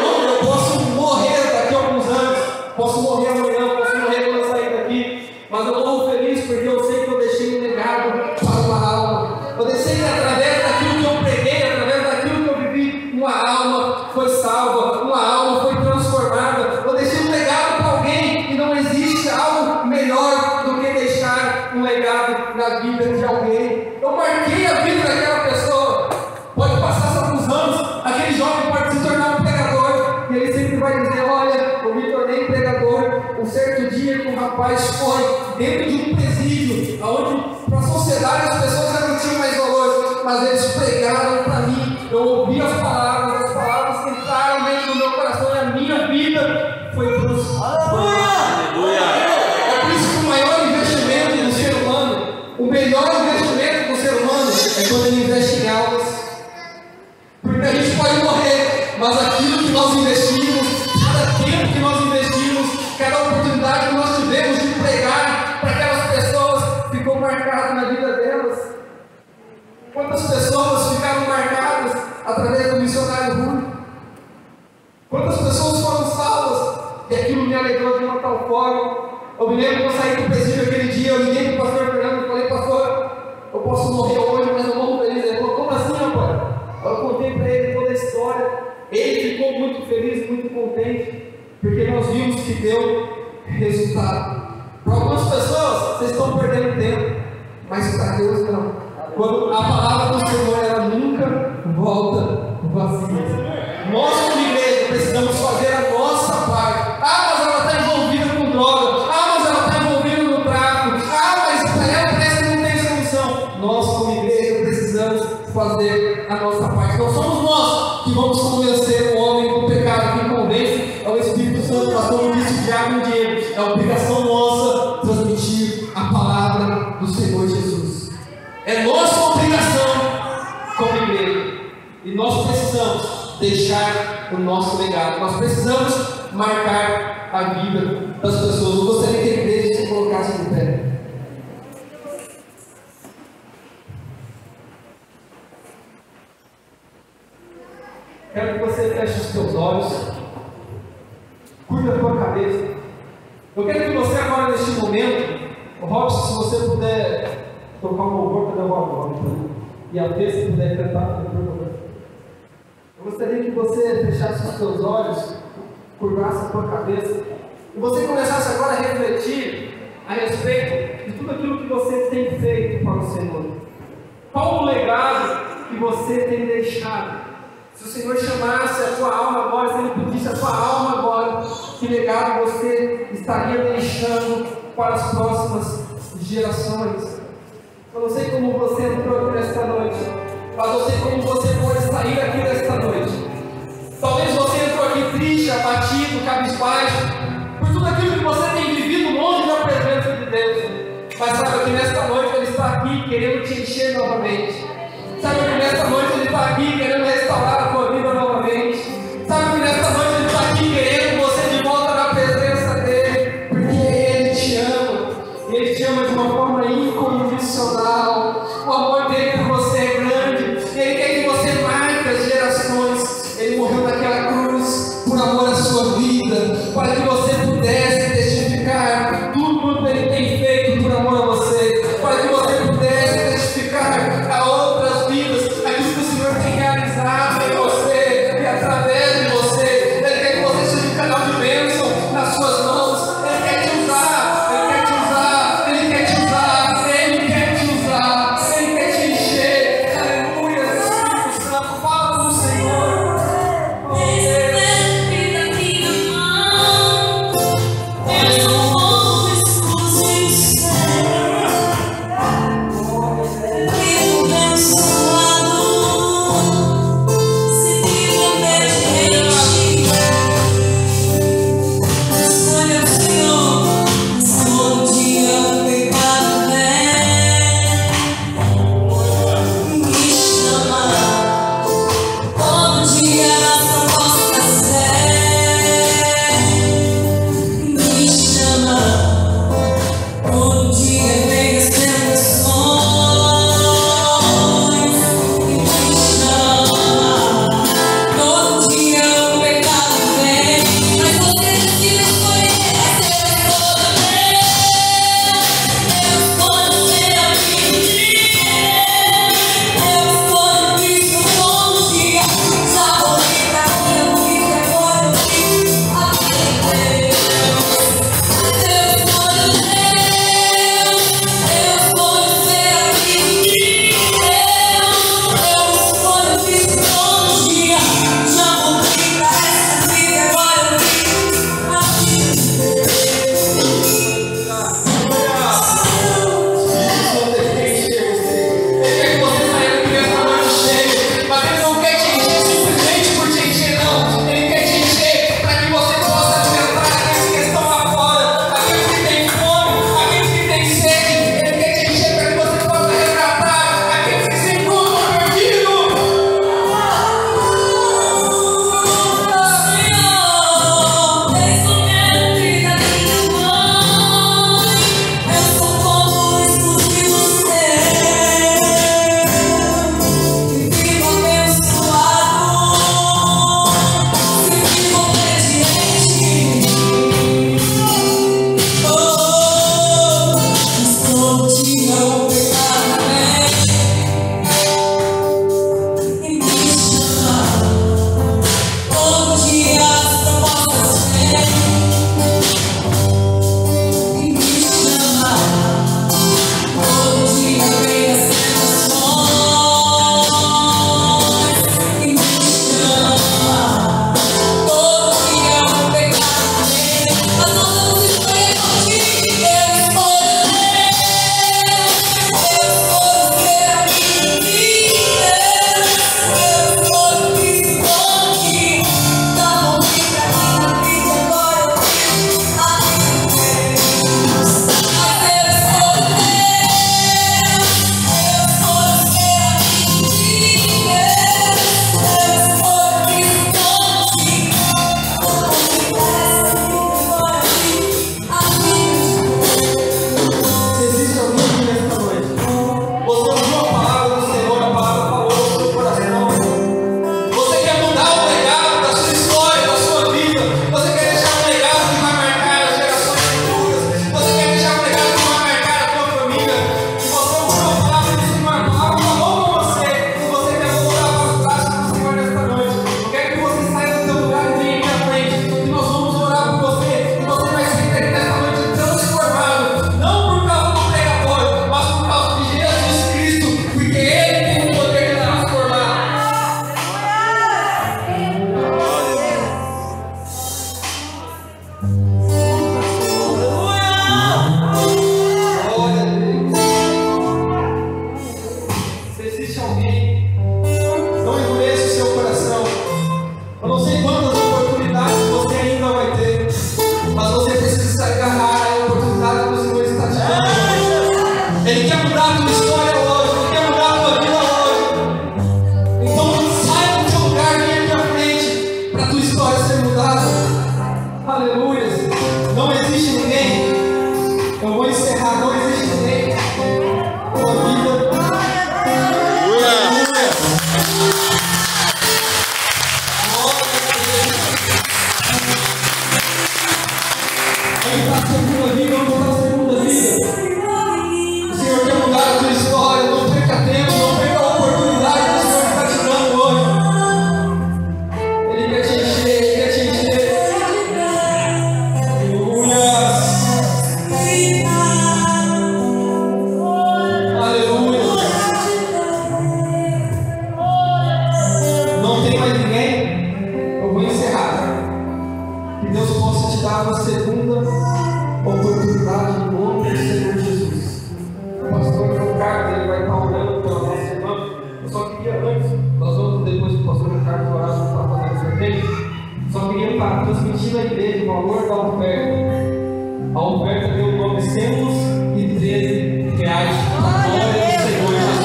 Eu posso morrer daqui a alguns anos, posso morrer amanhã, posso morrer quando eu sair daqui, mas eu estou feliz porque eu sei que eu deixei um legado para uma alma. Eu deixei que através daquilo que eu preguei, através daquilo que eu vivi, uma alma foi salva, uma alma foi transformada. Eu deixei um legado para alguém, e não existe algo melhor do que deixar um legado na vida de alguém. Eu marquei a vida daquela pessoa. Pode passar alguns anos, aquele jovem pode se tornar um pregador, e ele sempre vai dizer: olha, eu me tornei pregador um certo dia que um rapaz foi dentro de um presídio, onde para a sociedade as pessoas já não tinham mais valor, mas eles pregaram para mim. Eu ouvi as palavras entraram dentro do meu coração e a minha vida foi transformada. É por isso que o maior investimento do ser humano, o melhor investimento do ser humano é quando ele investe em almas. Porque a gente pode morrer, mas aquilo que nós investimos, cada tempo que nós investimos, cada oportunidade que nós tivemos de pregar para aquelas pessoas, ficou marcado na vida delas. Quantas pessoas ficaram marcadas através do missionário Rui? Quantas pessoas foram salvas? E aquilo me alegrou de uma tal forma. Eu me lembro que eu saí do presídio aquele dia, eu liguei para o pastor Fernando e falei: pastor, eu posso morrer hoje, mas eu morro feliz. Ele falou: como assim, rapaz? Eu contei para ele toda a história. Ele ficou muito feliz, muito contente, porque nós vimos que deu resultado. Para algumas pessoas, vocês estão perdendo tempo, mas para Deus não. Quando a palavra do Senhor, ela nunca volta vazia. Nós, como igreja, precisamos fazer a nossa parte. Ah, mas ela está envolvida com droga. Ah, mas ela está envolvida no tráfico. Ah, mas para ela parece que não tem solução. Nós, como igreja, precisamos fazer a nossa parte. Não somos nós que vamos convencer o homem do pecado. Quem convence é o Espírito Santo, mas como disse o Diácono Diego, é obrigação nossa transmitir a palavra do Senhor Jesus. É nossa obrigação como igreja. E nós precisamos deixar o nosso legado. Nós precisamos marcar a vida das pessoas. Eu gostaria que a igreja se colocasse de pé. Quero que você feche os teus olhos, curva a tua cabeça. Eu quero que você agora, neste momento, o Robson, se você puder tocar um louvor para levar o nome, e a Tê, se puder cantar, por favor. Eu gostaria que você fechasse os seus olhos, curvasse a tua cabeça, e você começasse agora a refletir a respeito de tudo aquilo que você tem feito para o Senhor. Qual o legado que você tem deixado? Se o Senhor chamasse a tua alma agora, se Ele pedisse a tua alma agora, que legado você estaria deixando para as próximas gerações? Eu não sei como você entrou aqui nesta noite, mas eu sei como você pode sair aqui nesta noite. querendo te encher novamente. Sabe que nessa noite Ele está aqui querendo restaurar a tua vida novamente. Sabe que nessa noite Ele está aqui querendo você de volta na presença dEle, porque Ele te ama. Ele te ama de uma forma incondicional. O amor dEle por você é grande. Ele quer que você marque as gerações. Ele morreu naquela cruz por amor à sua vida, para que você pudesse testificar tudo quanto Ele tem feito por amor a você, para que você pudesse testificar a outras vidas aquilo que o Senhor tem realizado em você e através de você. Ele quer que você seja um canal de bênção nas suas mãos. Ele quer te usar, Ele quer te usar, Ele quer te usar, Ele quer te usar, Ele quer te encher. Aleluia, Espírito Santo, fala com o Senhor. Oh, Amém? Eu vou encerrar. Que Deus possa te dar uma segunda oportunidade no nome do Senhor Jesus. O pastor João Carlos, ele vai estar orando pela nossa irmã. Eu só queria antes, nós vamos depois do pastor João Carlos orar, a gente está fazendo sorteio. Só queria estar transmitindo à igreja o valor da oferta. A oferta deu R$913 para a glória do Senhor Jesus.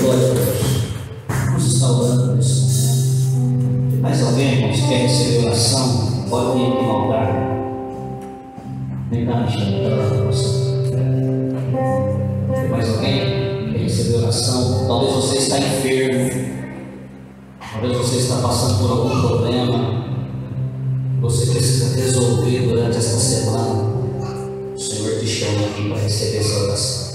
Glória a Deus. Vamos estar orando nesse momento. Mais alguém, irmãos, que quer receber oração, pode vir aqui no altar. Vem cá, Michel. Tem mais alguém que quer receber oração? Talvez você está enfermo. Talvez você está passando por algum problema. Você precisa resolver durante esta semana. O Senhor te chama aqui para receber essa oração.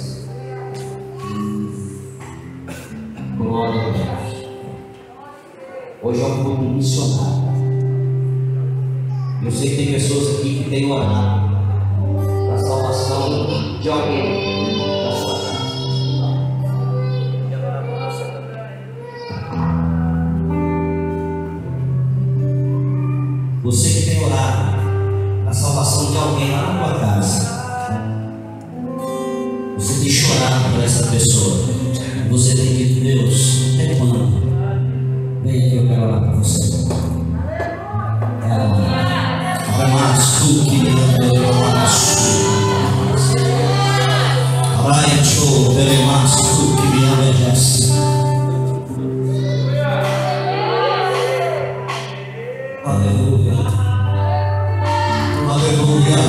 Glória a Deus. Hoje é um culto missionário. Eu sei que tem pessoas aqui que têm orado para a salvação de alguém da sua casa. Você que tem orado para a salvação de alguém lá na tua casa. Você tem chorado por essa pessoa. Você tem dito, Deus, até quando? Vem aqui, eu quero orar para você. Mas tu que me obedece. Aleluia. Aleluia.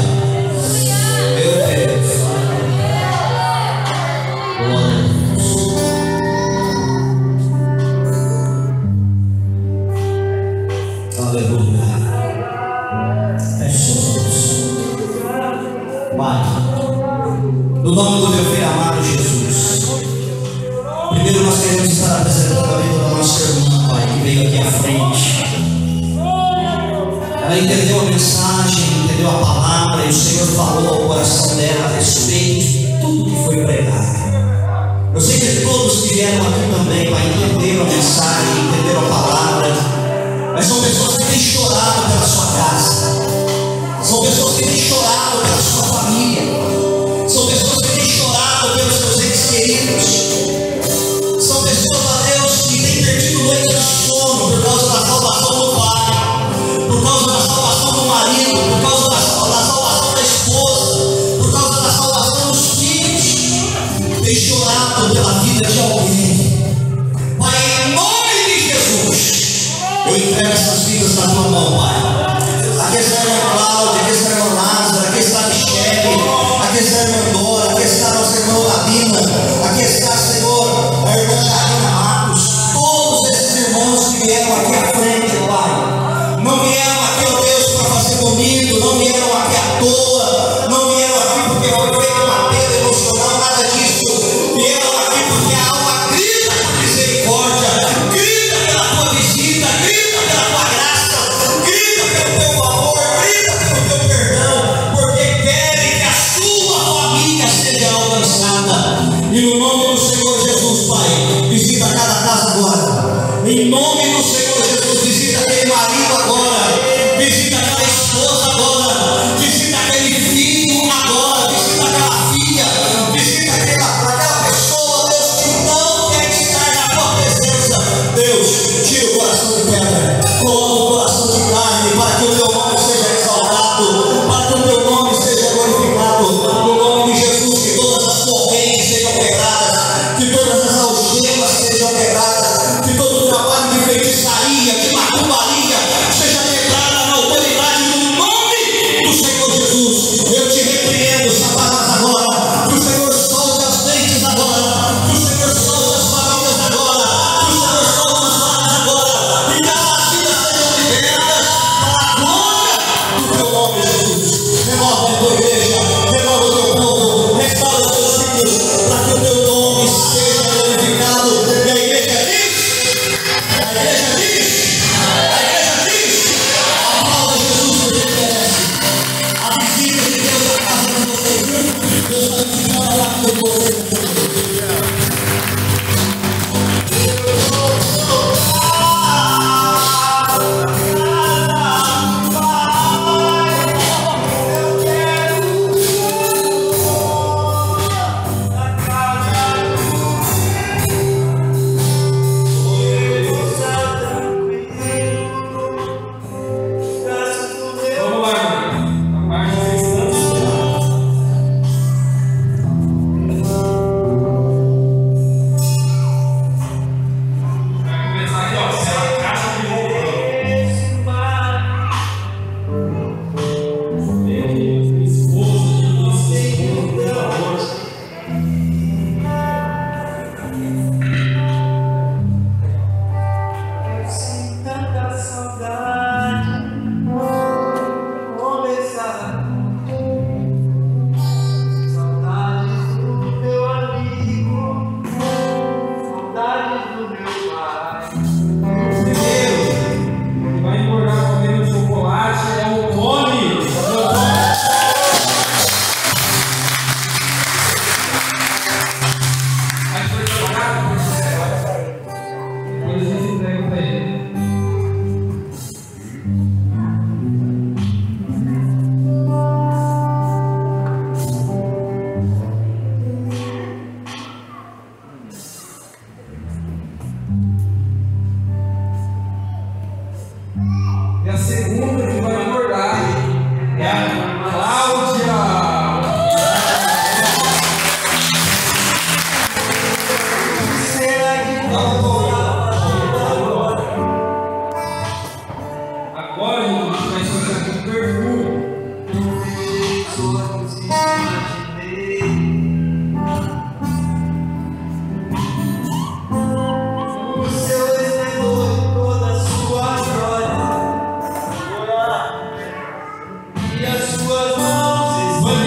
Meu Deus. Glória a Deus. Aleluia. Pai, no nome do meu filho amado Jesus, primeiro nós queremos estar apresentando a vida da nossa irmã, Pai, que veio aqui à frente. Ela entendeu a mensagem, entendeu a palavra, e o Senhor falou ao coração dela a respeito de tudo que foi pregado. Eu sei que todos que vieram aqui também, Pai, entenderam a mensagem, entenderam a palavra, mas são pessoas que têm chorado pela sua casa. São pessoas que têm chorado pela sua família. São pessoas que têm chorado pelos seus entes queridos. São pessoas, ó Deus, que têm perdido noites de sono por causa da salvação do pai, por causa da salvação do marido, por causa da salvação da esposa, por causa da salvação dos filhos. Têm chorado pela vida de alguém. Pai, em nome de Jesus, eu entrego essas vidas na tua mão, Pai. Aqui está a irmã Cláudia, aqui está a irmã Lázara, aqui está a Michele, aqui está a irmã Dora, aqui está a nossa irmã Ladina, aqui está, Senhor, a irmã Karina Matos, todos esses irmãos que vieram aqui à frente, Pai. Não vieram aqui, ó Deus, para fazer comigo, não vieram aqui à toa, não vieram aqui porque foi feito um apelo emocional, nada disso. Vieram aqui porque a alma grita por misericórdia, grita pela tua visita, grita pela tua graça, grita pelo teu favor, grita pelo teu perdão.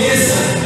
mesa.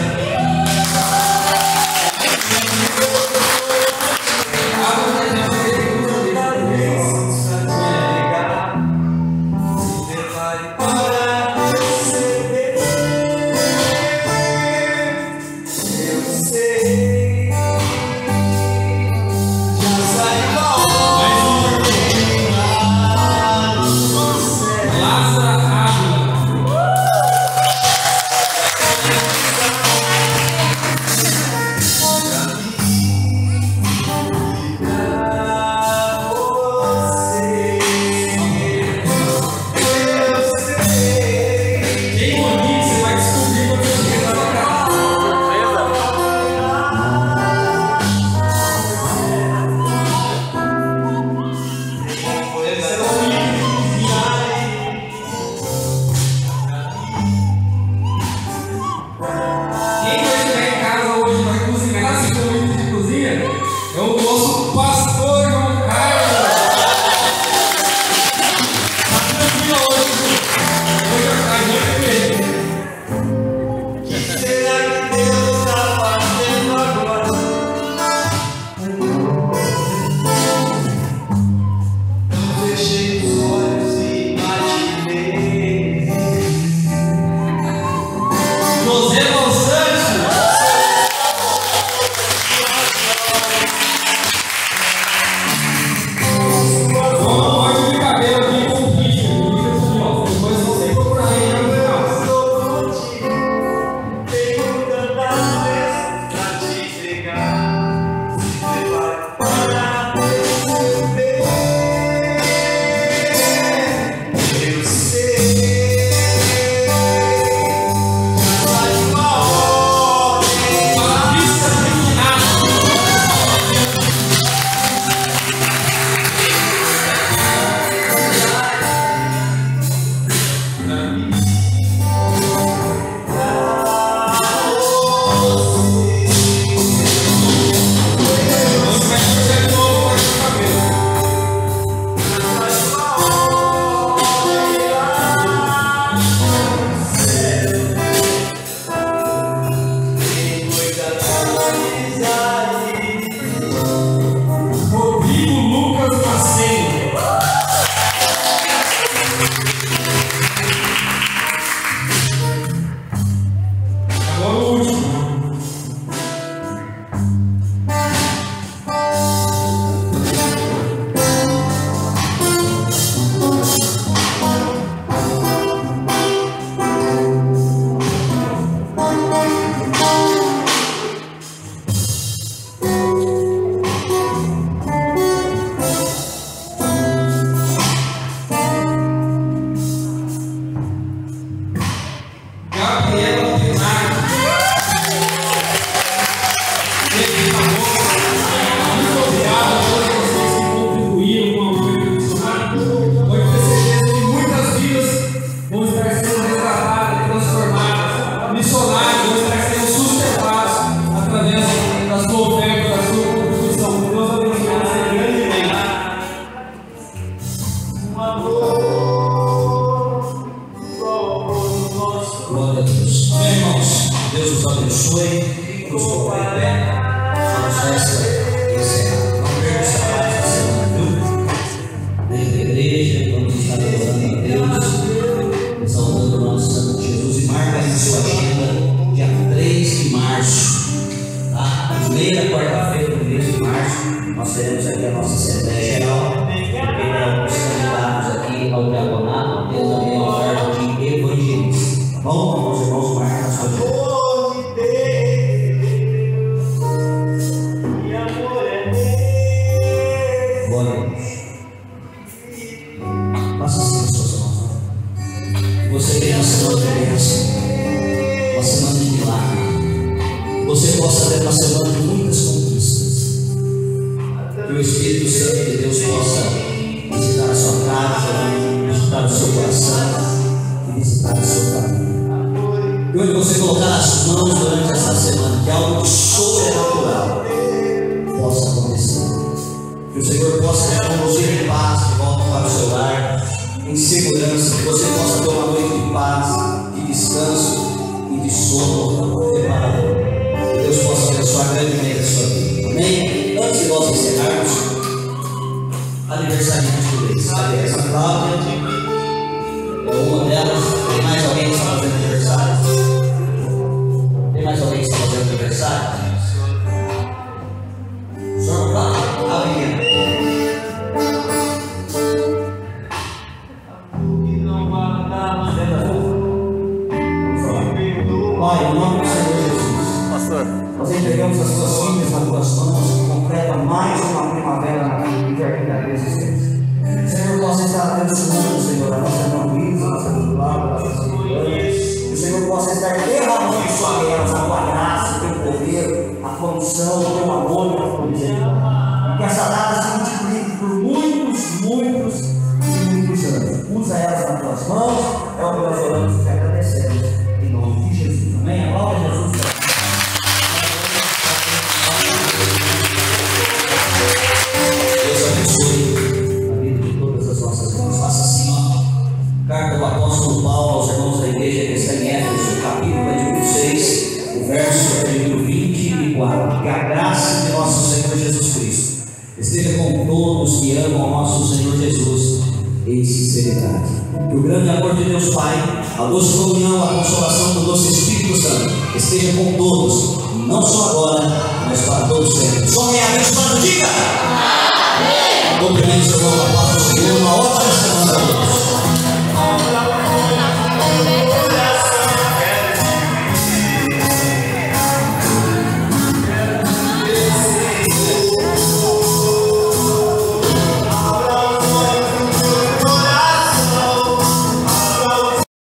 Em segurança, que você possa ter uma noite de paz, de descanso e de sono preparador. Que Deus possa abençoar grandemente a sua vida. Amém? Antes de nós encerrarmos, aniversariante do mês. Cadê essa Cláudia? É uma delas. Tem mais alguém que está fazendo aniversário? Tem mais alguém que está fazendo aniversário? O senhor Cláudio? A menina. Pai, em nome do Senhor Jesus, Pastor, nós entregamos as tuas filhas nas tuas mãos, que completa mais uma primavera na vida de jardim da existência. Senhor, possa estar abençoando, Senhor, a nossa irmã Luísa, a nossa irmã Cláudia, a nossa irmã. Que o Senhor possa estar derramando sobre elas a tua graça, o teu poder, a tua unção, o teu amor e a tua misericórdia. Que essa data se multiplique por muitos anos. Usa elas nas tuas mãos, é o que nós oramos e agradecemos. Em nome de Jesus. Amém? A palavra de Jesus. Deus abençoe a vida de todas as nossas irmãs. Faça assim, ó. Carta do apóstolo Paulo aos irmãos da igreja que está em Éfeso, capítulo de número 6, o verso de número 24. Que a graça de nosso Senhor Jesus Cristo esteja com todos que amam ao nosso Senhor Jesus em sinceridade. Que o grande amor de Deus Pai, a doce comunhão, a consolação do doce Espírito Santo esteja com todos, não só agora, mas para todos sempre. Só quem é abençoado, diga! Amém! Cumprimente o seu nome, a paz do Senhor, uma ótima semana a todos.